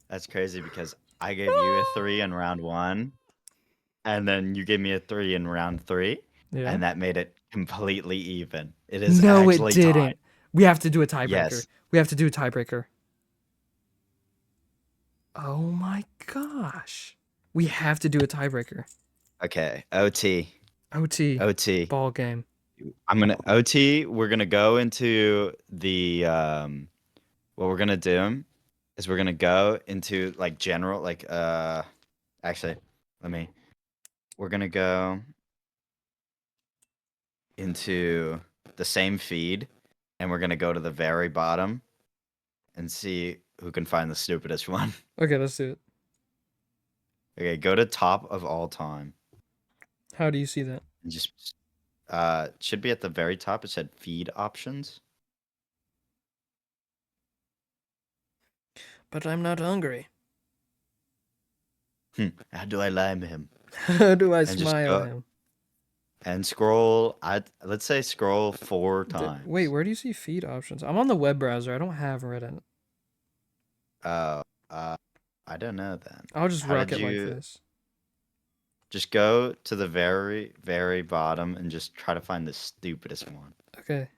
That's crazy because I gave you a 3 in round 1, and then you gave me a 3 in round 3, Yeah. and that made it completely even. It is No, it actually tied. didn't. We have to do a tiebreaker. Yes. We have to do a tiebreaker. Oh my gosh. We have to do a tiebreaker. Okay. OT. OT. OT. Ball game. I'm gonna OT. We're gonna go into the what we're gonna do is we're gonna go into like general actually let me we're gonna go into the same feed and we're gonna go to the very bottom and see who can find the stupidest one. Okay, let's do it. Okay, go to top of all time How do you see that? and just should be at the very top. It said feed options. But I'm not hungry. How do I lime him? How do I And just smile go him? and scroll. Let's say scroll 4 Wait, times. where do you see feed options? I'm on the web browser. I don't have Reddit. Oh, I don't know then. I'll just How rock did it like you this. just go to the very, very bottom and just try to find the stupidest one? Okay.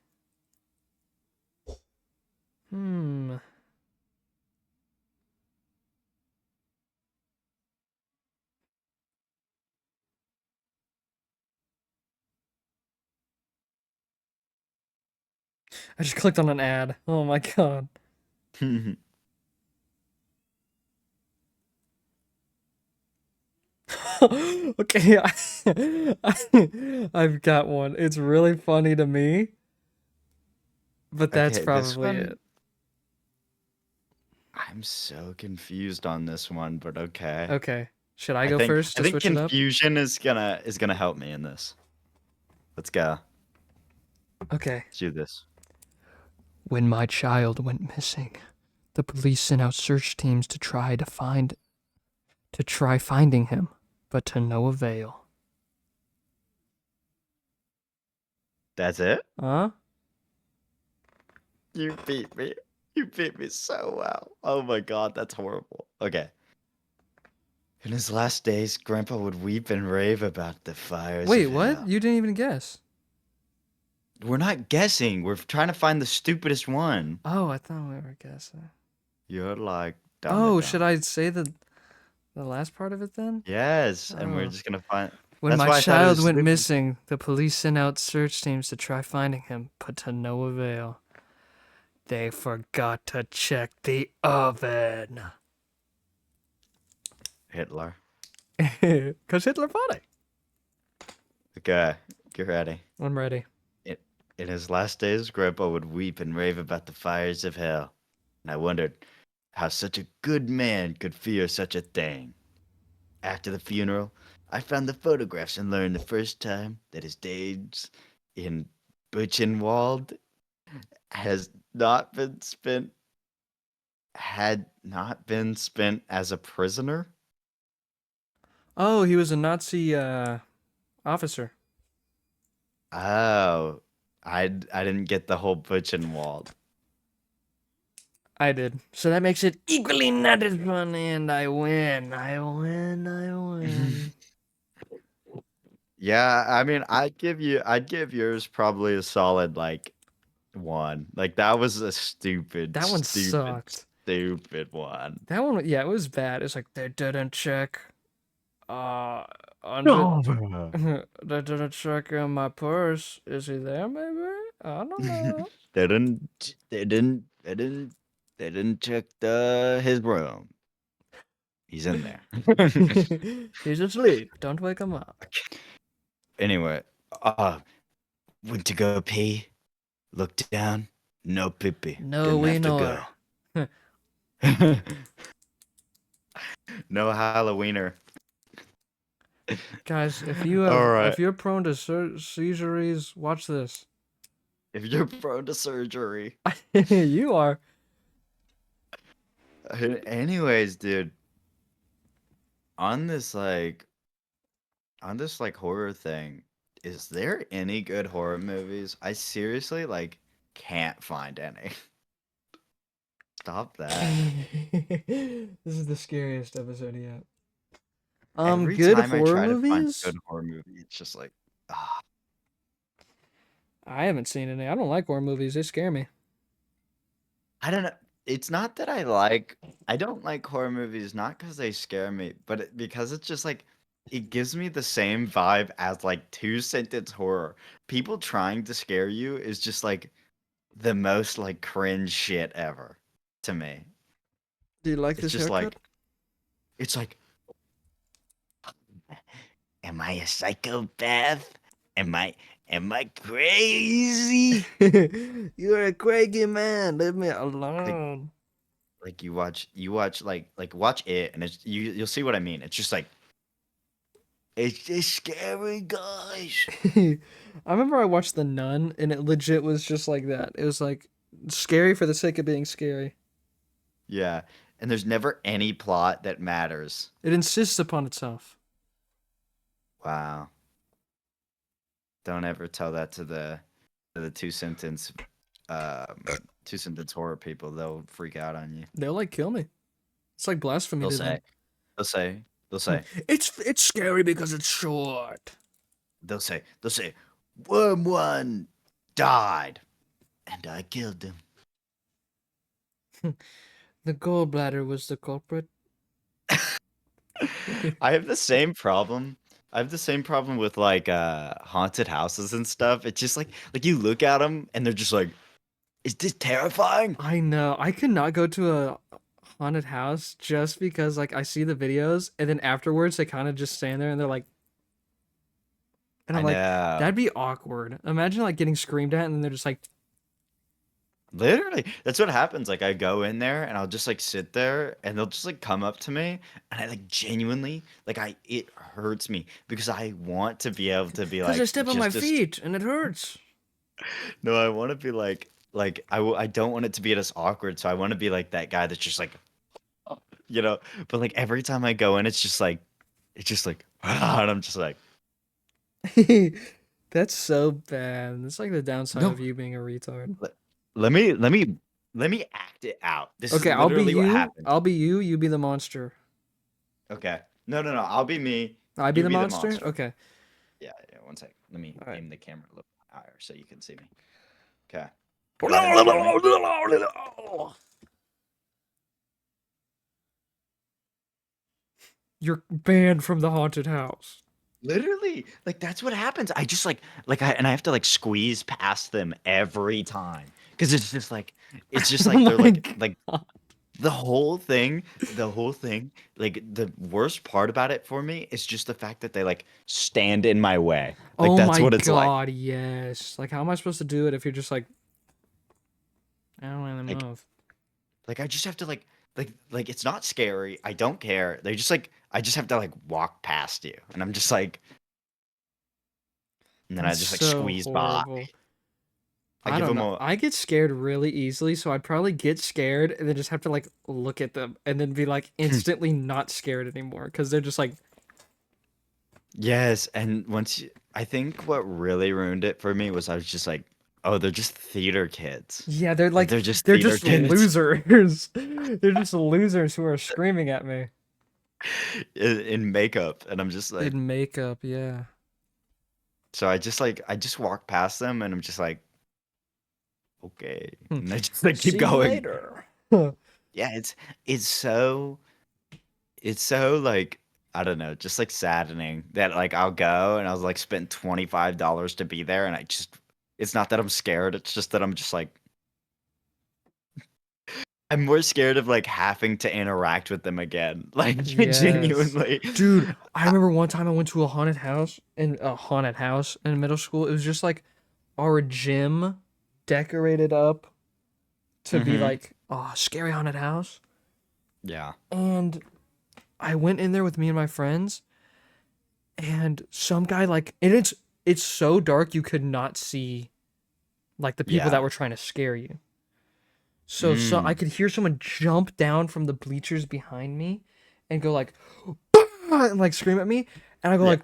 Hmm. I just clicked on an ad. Oh my god. Okay, I've got one. It's really funny to me, but that's Okay, this probably one, it. I'm so confused on this one, but okay. Okay. Should I I go think first I to think switch it up? confusion is gonna help me in this. Let's go. Okay. Let's do this. When my child went missing, the police sent out search teams to try finding him, but to no avail. That's it? Huh? You beat me. You beat me so well. Oh my god, that's horrible. Okay. In his last days, Grandpa would weep and rave about the fires Wait, of what? hell. You didn't even guess. We're not guessing. We're trying to find the stupidest one. Oh, I thought we were guessing. You're like dumb Oh, should dumb. I say the last part of it then? Yes, and we're Oh. just gonna find. When That's my why I thought it child was went stupid. missing, the police sent out search teams to try finding him, but to no avail. They forgot to check the oven. Hitler. Because Hitler fought it. Okay, get ready. I'm ready. In his last days, Grandpa would weep and rave about the fires of hell, and I wondered how such a good man could fear such a thing. After the funeral, I found the photographs and learned the first time that his days in Buchenwald has not been spent had not been spent as a prisoner. Oh, he was a Nazi officer. Oh, I didn't get the whole Buchenwald. I did. So that makes it equally not as fun, and I win. I win. I win. Yeah, I mean, I'd give yours probably a solid like 1. Like that was a stupid, That one stupid, sucked. stupid one. That one, yeah, it was bad. It's like they didn't check. Uh, under No. they didn't check in my purse. Is he there? Maybe I don't know. They didn't check his room. He's in there. He's asleep. Don't wake him up. Anyway, went to go pee. Looked down. No pee pee. No, Didn't we have to know go. her. No Halloweener. Guys, All right. if you're prone to seizures, watch this. If you're prone to surgery. You are. Anyways, dude, on this like horror thing, is there any good horror movies? I seriously like can't find any. Stop that. This is the scariest episode yet. Every Good time I horror try to find a movies? good horror movie, it's just like, ah, I haven't seen any. I don't like horror movies. They scare me. I don't know. It's not that I don't like horror movies, not because they scare me, but because it's just like, it gives me the same vibe as like two sentence horror. People trying to scare you is just like the most like cringe shit ever to me. Do you like It's this just haircut? like, it's like, am I a psychopath? Am I am I crazy? You're a crazy man. Leave me Like alone. like you watch like watch it and it's you'll see what I mean. It's just like it's just scary guys. I remember I watched The Nun and it legit was just like that. It was like scary for the sake of being scary. Yeah. And there's never any plot that matters. It insists upon itself. Wow. Don't ever tell that to the two sentence horror people. They'll freak out on you. They'll like kill me. It's like blasphemy They'll to them. say, they'll say, they'll say, It's scary because it's short. they'll say, Worm One died, and I killed him. The gallbladder was the culprit. I have the same problem. I have the same problem with like haunted houses and stuff. It's just like you look at them and they're just like, is this terrifying? I know. I could not go to a haunted house just because like I see the videos and then afterwards they kind of just stand there and they're like and I I'm like know. that'd be awkward. Imagine like getting screamed at and then they're just like Literally, that's what happens. Like I go in there and I'll just like sit there and they'll just like come up to me and I like genuinely like I it hurts me because I want to be able to be because I like step on my just as feet and it hurts. no, I want to be like I don't want it to be this awkward, so I want to be like that guy that's just like you know, but like every time I go in it's just like and I'm just like That's so bad. That's like the downside no, of you being a retard. let, let me act it out. This is Okay, I'll be literally what you. happened. I'll be you. You be the monster. Okay. No. I'll be me. I be You the be the monster. monster. Okay. Yeah, one sec. Let me All right. aim the camera a little higher so you can see me. Okay. Go ahead and scare me. You're banned from the haunted house. Literally, like that's what happens. I just like I have to like squeeze past them every time because it's just Oh like they're my like god. the whole thing, like the worst part about it for me is just the fact that they like stand in my way. Like Oh that's my what it's like. god, yes. Like, how am I supposed to do it if you're just like, I don't want to Like move? like I just have to like it's not scary. I don't care. They just like I just have to like walk past you, and I'm just like, and then I That's just like so squeeze by. horrible. I I give don't them know. a I get scared really easily, so I'd probably get scared and then just have to like look at them and then be like instantly not scared anymore because they're just like, yes. And I think what really ruined it for me was I was just like, oh, they're just theater kids. yeah, Like they're just they're theater just kids losers. They're just losers who are screaming at me in makeup, and I'm just like, in makeup. Yeah. so I just walk past them, and I'm just like, okay, Hmm. and I just like keep See you going. later. Yeah, it's so like I don't know, just like saddening that like I'll go and I'll like spend $25 to be there and I just it's not that I'm scared, it's just that I'm just like I'm more scared of like having to interact with them again. Like Yes. genuinely. Dude, I I- remember one time I went to a haunted house in middle school. It was just like our gym decorated up to be Mhm. like, oh, scary haunted house. Yeah. And I went in there with me and my friends, and some guy like, and it's so dark you could not see like the people that Yeah. were trying to scare you. So I Mm. could hear someone jump down from the bleachers behind me and go like and like scream at me, and I go Yeah. like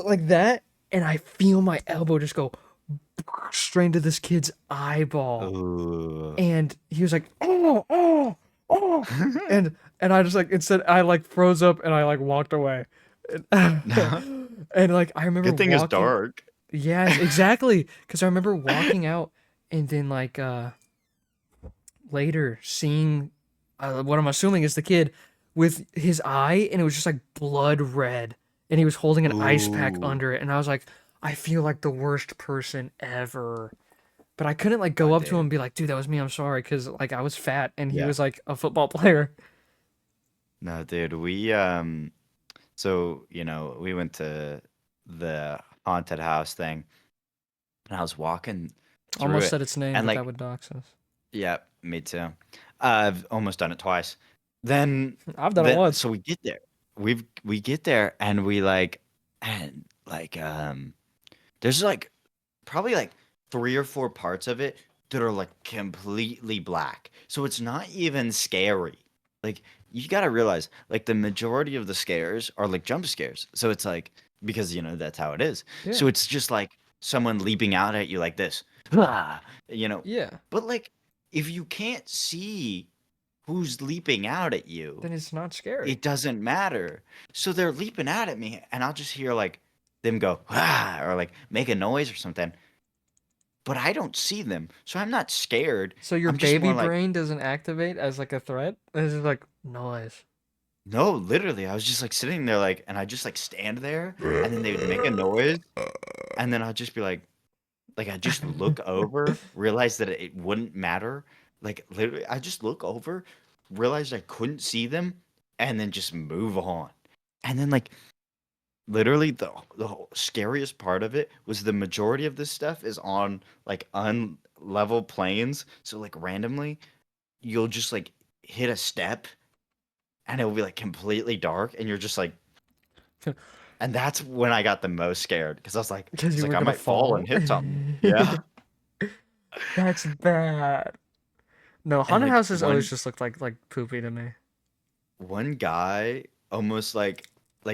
like that, and I feel my elbow just go straight into this kid's eyeball, Ooh. and he was like, and I just like instead I like froze up and I like walked away, No. and like I remember Good thing it's walking. dark. Yes, exactly, because I remember walking out and then like later seeing what I'm assuming is the kid with his eye, and it was just like blood red, and he was holding an ice pack Ooh. under it, and I was like, I feel like the worst person ever. But I couldn't like Oh, go up to him and dude. be like, dude, that was me, I'm sorry, because like I was fat and he Yeah. was like a football player. No, dude. So, we went to the haunted house thing, and I was walking through Almost it, said its name, and but that like, would dox us. yeah, me too. I've almost done it twice. Then, I've done it then, once. so we get there. We get there, and we like, and like, there's like probably like 3 or 4 parts of it that are like completely black. So it's not even scary. Like you got to realize like the majority of the scares are like jump scares. So it's like because that's how it is. Yeah. So it's just like someone leaping out at you like this. Ah, you know. Yeah. But like if you can't see who's leaping out at you, Then it's not scary. it doesn't matter. So they're leaping out at me and I'll just hear like them go ah or like make a noise or something, but I don't see them, so I'm not scared. So your I'm just baby more like, brain doesn't activate as like a threat? It's just like noise. no, literally, I was just like sitting there, like, and I just like stand there, and then they would make a noise, and then I'll just be like I just look over, realize that it wouldn't matter, like literally, I just look over, realized I couldn't see them, and then just move on, and then like literally the whole scariest part of it was the majority of this stuff is on like unlevel plains, so like randomly you'll just like hit a step and it'll be like completely dark and you're just like and that's when I got the most scared because Because I was you like were I gonna might fall and fall. hit something. Yeah. That's bad. No, And haunted like houses always just looked like poopy to me. one guy almost like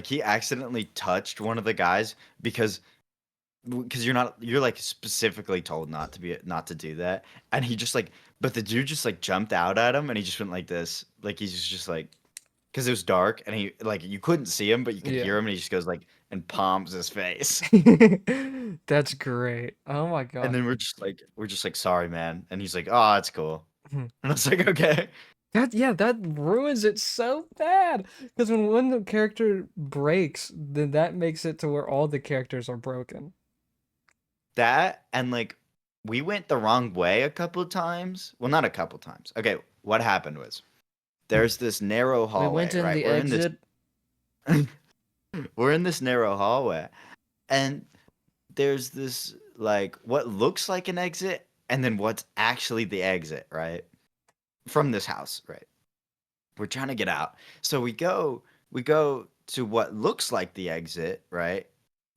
he accidentally touched one of the guys because you're like specifically told not to do that, and he just like but the dude just like jumped out at him and he just went like this, like he's just like because it was dark and he like you couldn't see him but you could Yeah. hear him and he just goes like and palms his face. That's great. Oh my And god. then we're just like sorry man, and he's like oh it's cool, and I was like okay. That yeah, that ruins it so bad. Because when one the character breaks, then that makes it to where all the characters are broken. That and like we went the wrong way a couple times, well not a couple times, okay, what happened was there's this narrow We went hallway, in right, the we're in this exit. we're in this narrow hallway, and there's this like what looks like an exit and then what's actually the exit, right? From this house, right? We're trying to get out. So we go to what looks like the exit, right?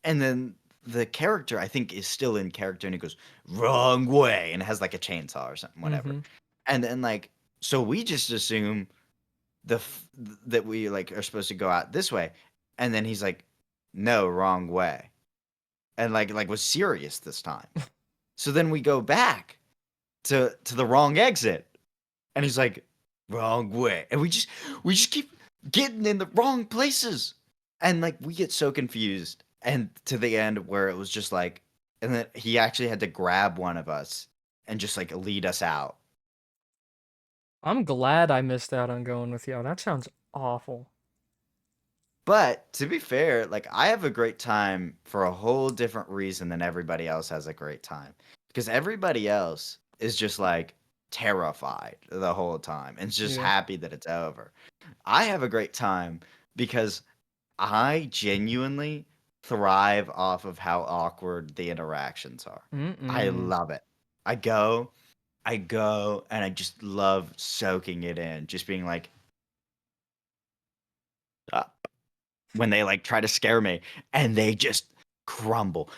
And then the character I think is still in character and he goes wrong way and has like a chainsaw or something whatever. Mm-hmm. And then like so we just assume that we like are supposed to go out this way. And then he's like no, wrong way. And like was serious this time. So then we go back to the wrong exit, and he's like, "Wrong way," and we just keep getting in the wrong places, and like we get so confused, and to the end where it was just like, and then he actually had to grab one of us and just like lead us out. I'm glad I missed out on going with y'all. That sounds awful. But to be fair, like I have a great time for a whole different reason than everybody else has a great time. Because everybody else is just like terrified the whole time and just Yeah. happy that it's over. I have a great time because I genuinely thrive off of how awkward the interactions are. I Mm-mm. love it. I go and I just love soaking it in, just being like, up when they like try to scare me, and they just crumble.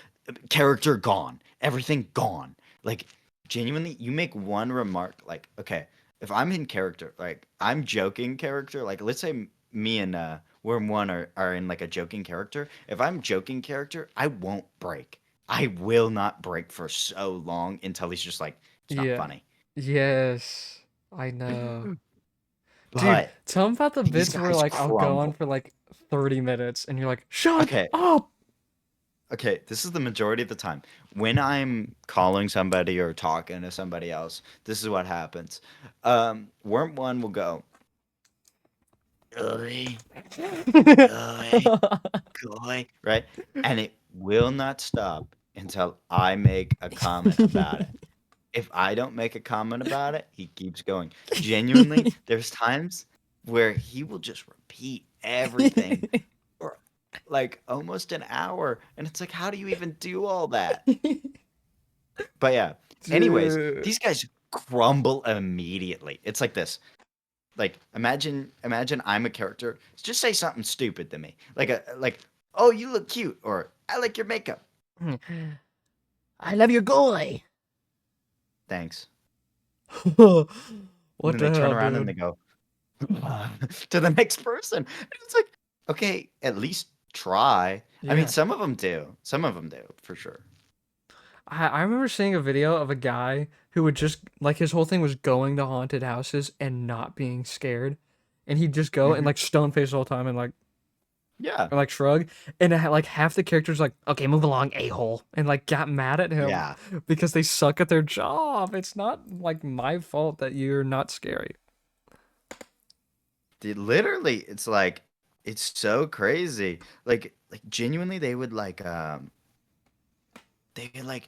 Character gone, everything gone. Like genuinely, you make one remark, like okay, if I'm in character, like I'm joking character, like let's say me and Worm One are in like a joking character. If I'm joking character, I won't break. I will not break for so long until he's just like, it's not Yeah. funny. Yes. I know. Dude, But tell him about the these bits where guys like I'll go on crumble. for like 30 minutes and you're like, "Shut Okay, up." okay, this is the majority of the time. When I'm calling somebody or talking to somebody else, this is what happens. Worm one will go, "Oi, oi, oi," right? And it will not stop until I make a comment about it. If I don't make a comment about it, he keeps going. Genuinely, there's times where he will just repeat everything for like almost an hour. And it's like, how do you even do all that? But yeah. Anyways, Dude. these guys crumble immediately. It's like this. Like imagine I'm a character. Just say something stupid to me. Oh, you look cute, or I like your makeup. I love your goy. Thanks. And What then the they turn hell, around and they dude? go to the next person. And it's like, okay, at least try. I mean, Yeah. some of them do. Some of them do, for sure. I remember seeing a video of a guy who would just like his whole thing was going to haunted houses and not being scared. And he'd just go and Hmm. like stone face the whole time and Yeah. like shrug. And like half the characters like, okay, move along, a-hole. And like got mad at him Yeah. because they suck at their job. It's not like my fault that you're not scary. Dude, literally, it's like it's so crazy. Like genuinely they would they like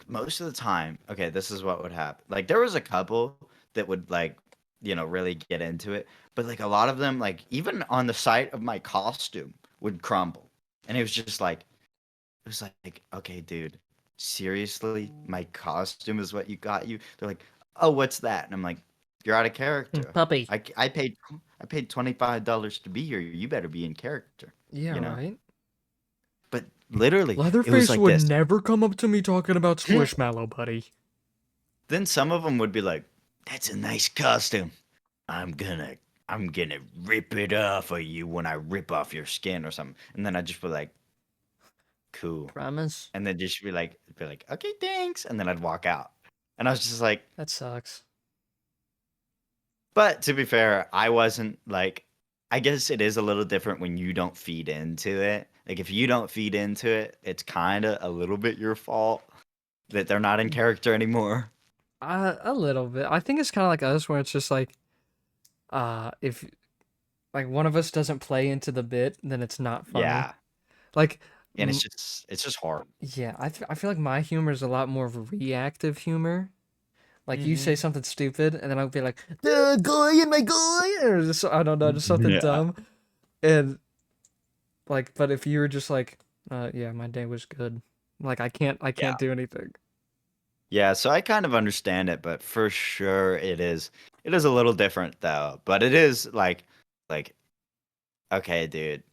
most of the time, okay, this is what would happen. Like there was a couple that would like, really get into it, but like a lot of them like even on the sight of my costume would crumble. And it was like, okay, dude, seriously? My costume is what you got you? They're like, "Oh, what's that?" And I'm like, "You're out of character. Puppy. I paid $25 to be here. You better be in character." Yeah, You know? right? But literally, it was Leatherface like would this. never come up to me talking about Squishmallow, buddy. Then some of them would be like, "That's a nice costume. I'm gonna I'm gonna rip it off of you when I rip off your skin or something." And then I'd just be like, "Cool." Promise? And then just be like, "Okay, thanks." And then I'd walk out. And I was just like, That sucks. but to be fair, I wasn't like, I guess it is a little different when you don't feed into it. Like if you don't feed into it, it's kind of a little bit your fault that they're not in character anymore. A little bit. I think it's kind of like us, where it's just like, if like one of us doesn't play into the bit, then it's not funny. Yeah. Like, And m- it's just hard. yeah, I feel like my humor is a lot more of a reactive humor. Like you say Hmm. something stupid, and then I'll be like, "The guy in my guy," or just I don't know, just something Yeah. dumb. And like, but if you were just like, yeah, my day was good. Like I Yeah. can't do anything. Yeah, so I kind of understand it, but for sure it is a little different though. But it is like okay, dude,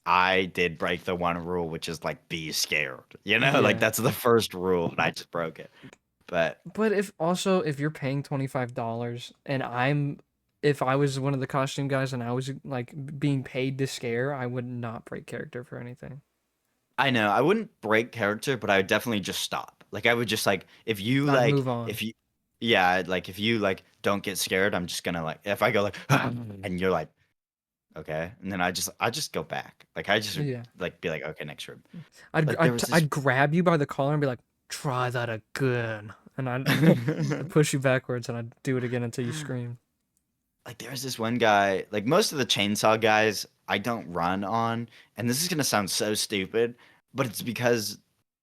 I did break the one rule, which is like be scared. Like Yeah. that's the first rule, and I just broke it. But But if you're paying $25 and if I was one of the costume guys and I was like being paid to scare, I would not break character for anything. I know I wouldn't break character, but I would definitely just stop. Like I would just like I'd move on. if you yeah, like if you like don't get scared, I'm just gonna like if I go like and you're like okay, and then I just go back. Like I just Yeah. like be like okay, next room. Like there was this I'd grab you by the collar and be like, "Try that again." And I'd push you backwards and I'd do it again until you scream. like there was this one guy, like most of the chainsaw guys I don't run on, and this is gonna sound so stupid, but it's because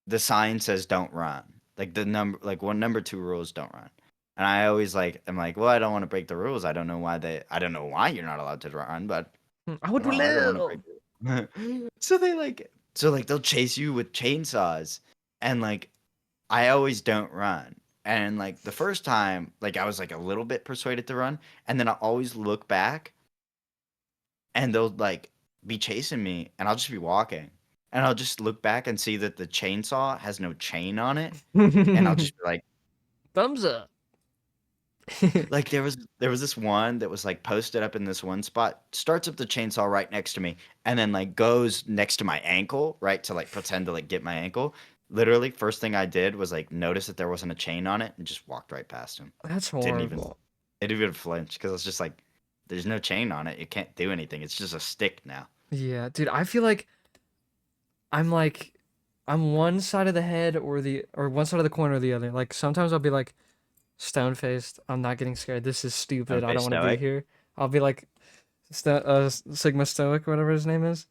the sign says don't run. Like the number like one number two rules don't run. And I always like I'm like, well, I don't want to break the rules. I don't know why you're not allowed to run, but I would well, I don't want to break live. it. So they'll chase you with chainsaws and like I always don't run. And like the first time, like I was like a little bit persuaded to run, and then I always look back and they'll like be chasing me, and I'll just be walking, and I'll just look back and see that the chainsaw has no chain on it, and I'll just be like, Thumbs up. like there was this one that was like posted up in this one spot, starts up the chainsaw right next to me, and then like goes next to my ankle, right, to like pretend to like get my ankle. Literally, first thing I did was like notice that there wasn't a chain on it and just walked right past him. That's Didn't even horrible. didn't even flinch because I was just like, there's no chain on it. It can't do anything. It's just a stick now. Yeah, dude, I feel I'm like I'm one side of the head or one side of the corner or the other. Like sometimes I'll be like stone faced. I'm not getting scared. This is stupid. Stone I don't face want to be stoic. here. I'll be like Sigma Stoic, whatever his name is,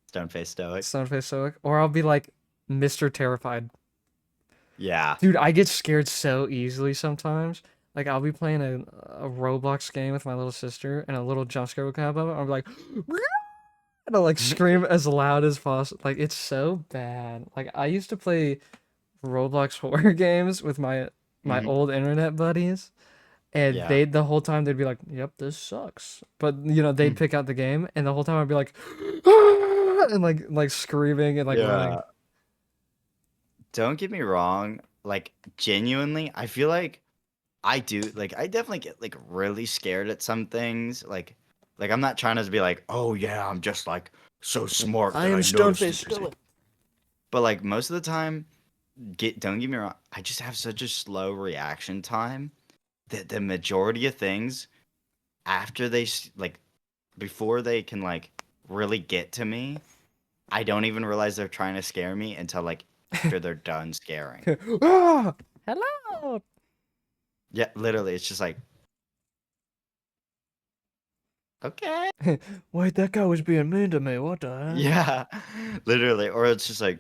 Stone face stoic. stone faced Stoic, or I'll be like Mr. Terrified. Yeah. Dude, I get scared so easily sometimes. Like I'll be playing a Roblox game with my little sister, and a little jump scare will come up. I'll be like, and I'll like scream as loud as possible. Like it's so bad. Like I used to play Roblox horror games with my Mhm. old internet buddies, and Yeah. they the whole time they'd be like, "Yep, this sucks," but they'd Mm. pick out the game, and the whole time I'd be like, and like screaming and like running. Yeah. Don't get me wrong. Like genuinely, I feel like I do. Like I definitely get like really scared at some things. Like I'm not trying to be like, oh yeah, I'm just like so smart I that am I stone noticed faced it. stoic. But like most of the time, don't get me wrong. I just have such a slow reaction time that the majority of things after like before they can like really get to me, I don't even realize they're trying to scare me until like after they're done scaring. Ah! Hello. Yeah, literally, it's just like, okay. Wait, that guy was being mean to me. What the heck? Yeah, literally. Or it's just like,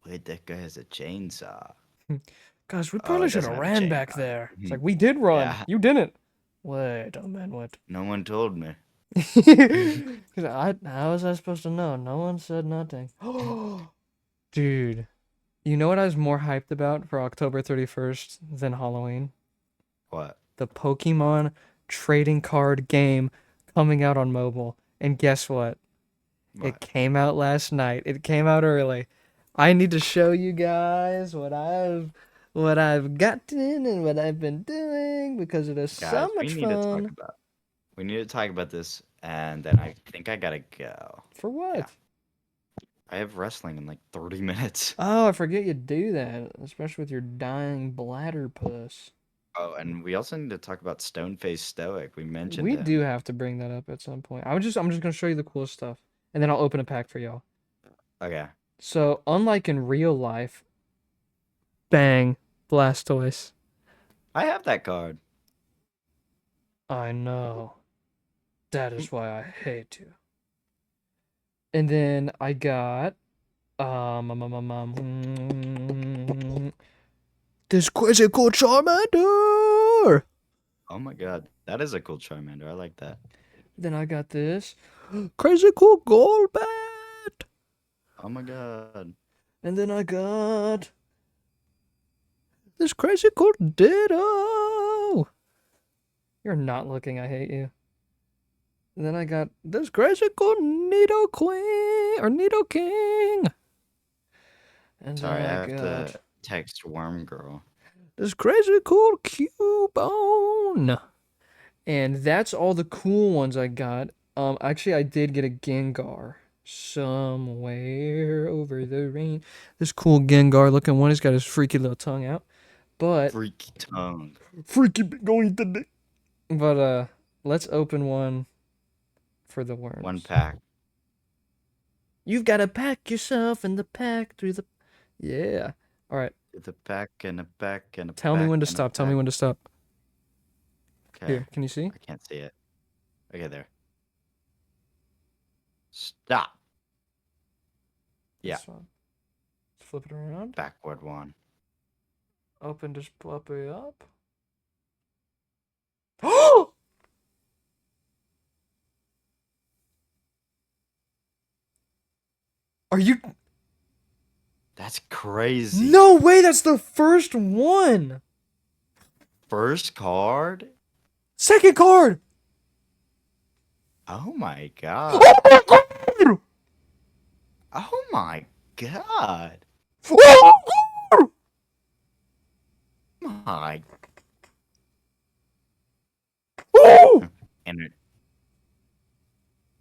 wait, that guy has a chainsaw. Guys, we Oh, probably it should doesn't have have a ran chain back on it. there. It's like Mhm. we did run. Yeah, You didn't. Wait a minute. no one told me. 'Cause how was I supposed to know? No one said nothing. Dude, you know what I was more hyped about for October 31st than Halloween? What? The Pokemon trading card game coming out on mobile. And guess what? It What? came out last night. It came out early. I need to show you guys what I've gotten and what I've been doing because it is Guys, so much fun. we need to talk about this, and then I think I gotta go. For Yeah, what? I have wrestling in like 30 minutes. Oh, I forget you do that, especially with your dying bladder puss. Oh, and we also need to talk about Stone Face Stoic. We mentioned We do him. have to bring that up at some point. I'm just gonna show you the cool stuff, and then I'll open a pack for y'all. Okay. So, unlike in real life, bang, Blastoise. I have that card. I know. That is why I hate you. And then I got this crazy cool Charmander. Oh my god. That is a cool Charmander. I like that. Then I got this crazy cool Golbat. Oh my god. And then I got this crazy cool Ditto. You're not looking, I hate you. And then I got this crazy cool Nido Queen or Nido King. And Sorry, then I I have got to text Worm Girl. this crazy cool Cubone. And that's all the cool ones I got. Actually, I did get a Gengar somewhere over the rain. This cool Gengar looking one. He's got his freaky little tongue out, but Freaky tongue. freaky going today. But let's open one for the One worms. pack. You've got to pack yourself in the pack through the. Yeah. All right. With a pack and a pack and a Tell me pack when to and a stop. Tell me pack. when to stop. Okay. Here, can you see? I can't see it. Okay, there. Stop. Yeah. This one. Flip it around. Backward one. Open this puppy up. Oh! Are you? That's crazy. No way! That's the first one. First card? Second card. Oh my Oh god. my god! my god. My. And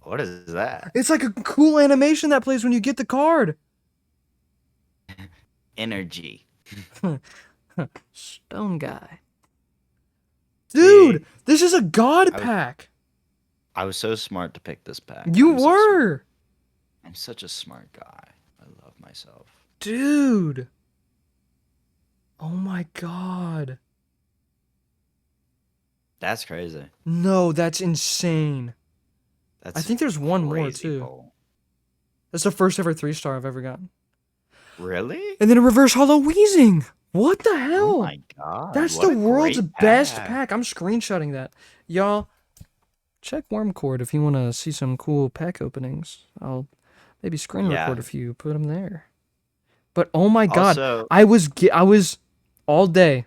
what is that? It's like a cool animation that plays when you get the card. Energy. Stone guy. Dude, See, this is a god I was, pack. I was so smart to pick this pack. You I'm so smart. were. I'm such a smart guy. I love myself. Dude. Oh my god. That's crazy. No, that's insane. That's I think there's one more crazy, too. Cole. That's the first ever 3-star I've ever gotten. Really? And then a reverse hollow Weezing. What the Oh hell? my god. That's What the a world's great best pack. pack. I'm screenshotting that. Y'all, check WORMCORD if you want to see some cool pack openings. I'll maybe screen record Yeah. a few, put them there. But oh my god, Also, I was all day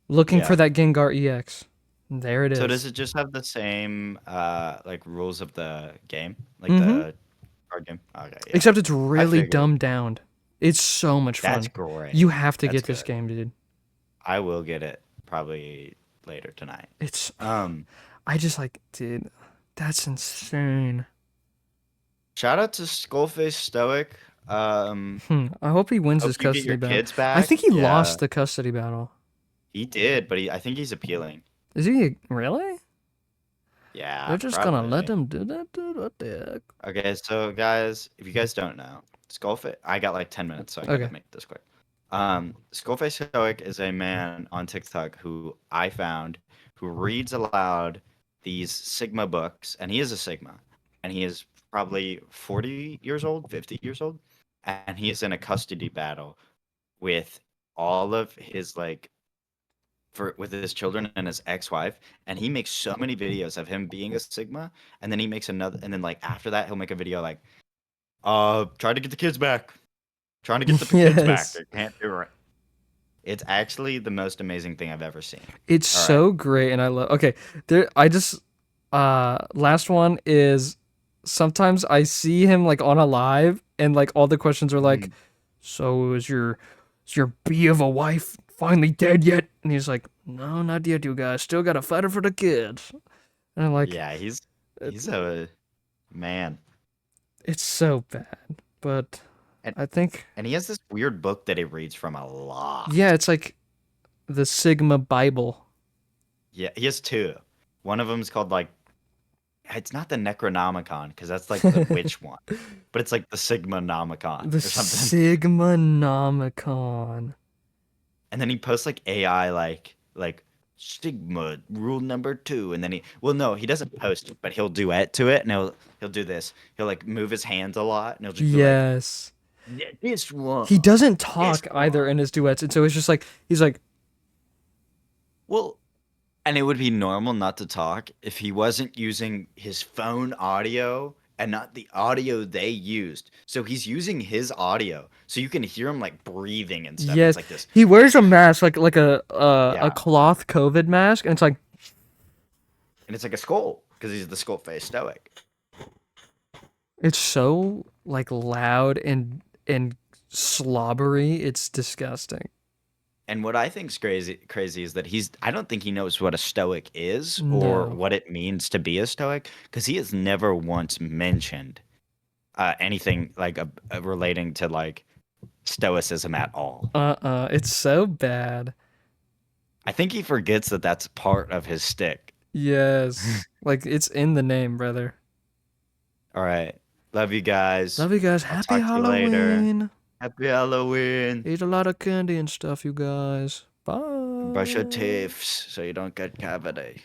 looking for yeah. that Gengar EX. There it is. So does it just have the same like rules of the game? Like Mm-hmm. the card game? Okay, yeah. Except it's I really figured. dumbed down. It's so much That's fun. great. You have to That's get this good. game, dude. I will get it probably later tonight. It's Um, I just like, dude, that's insane. Shout out to Skullface Stoic. I hope he wins Hope his you get your custody battle. kids I back. think he Yeah, lost the custody battle. he did, but I think he's appealing. Is he really? Yeah, They're just gonna let probably. him do that, dude? What the heck? Okay, so guys, if you guys don't know, Skullface, I got like 10 minutes, so I Okay. gotta make this quick. Skullface Stoic is a man on TikTok who I found who reads aloud these Sigma books, and he is a Sigma, and he is probably 40 years old, 50 years old, and he is in a custody battle with all of his like with his children and his ex-wife, and he makes so many videos of him being a Sigma, and then he makes another, and then like after that he'll make a video like try to get the kids back, trying to get the kids back, Yes. they can't do it. It's actually the most amazing thing I've ever seen. It's All right. so great, and I love. Okay, there. I just last one is sometimes I see him like on a live, and like all the questions are like, "So is your bee of a wife finally dead yet?" And he's like, "No, not yet, you guys. Still gotta fight her for the kids." And I'm like, Yeah, he's it's, a man. it's so bad, but and, I think and he has this weird book that he reads from a lot. yeah, it's like the Sigma Bible. Yeah, he has two. One of them is called like, it's not the Necronomicon because that's like the witch one, but it's like the Sigma-nomicon The or something. Sigma-nomicon. And then he posts like AI like Sigma rule number 2, and then he doesn't post it, but he'll duet to it, and he'll do this. He'll like move his hands a lot, and he'll just be like, Yes. This one, He doesn't this talk one." either in his duets, and so it's just like he's like, Well, and it would be normal not to talk if he wasn't using his phone audio and not the audio they used. So he's using his audio, so you can hear him like breathing and stuff. yes. It's like this. He wears a mask like a Yeah, cloth COVID mask, and it's like and it's like a skull because he's the skull face stoic. it's so like loud and slobbery. It's disgusting. And what I think's crazy is that I don't think he knows what a stoic is or No. what it means to be a stoic because he has never once mentioned anything like relating to like stoicism at all. It's so bad. I think he forgets that that's part of his stick. Yes. Like it's in the name, brother. All right. Love you guys. Love you guys. I'll Happy talk to you later. Halloween. Happy Halloween. Eat a lot of candy and stuff, you guys. Bye. Brush your teeth so you don't get cavity.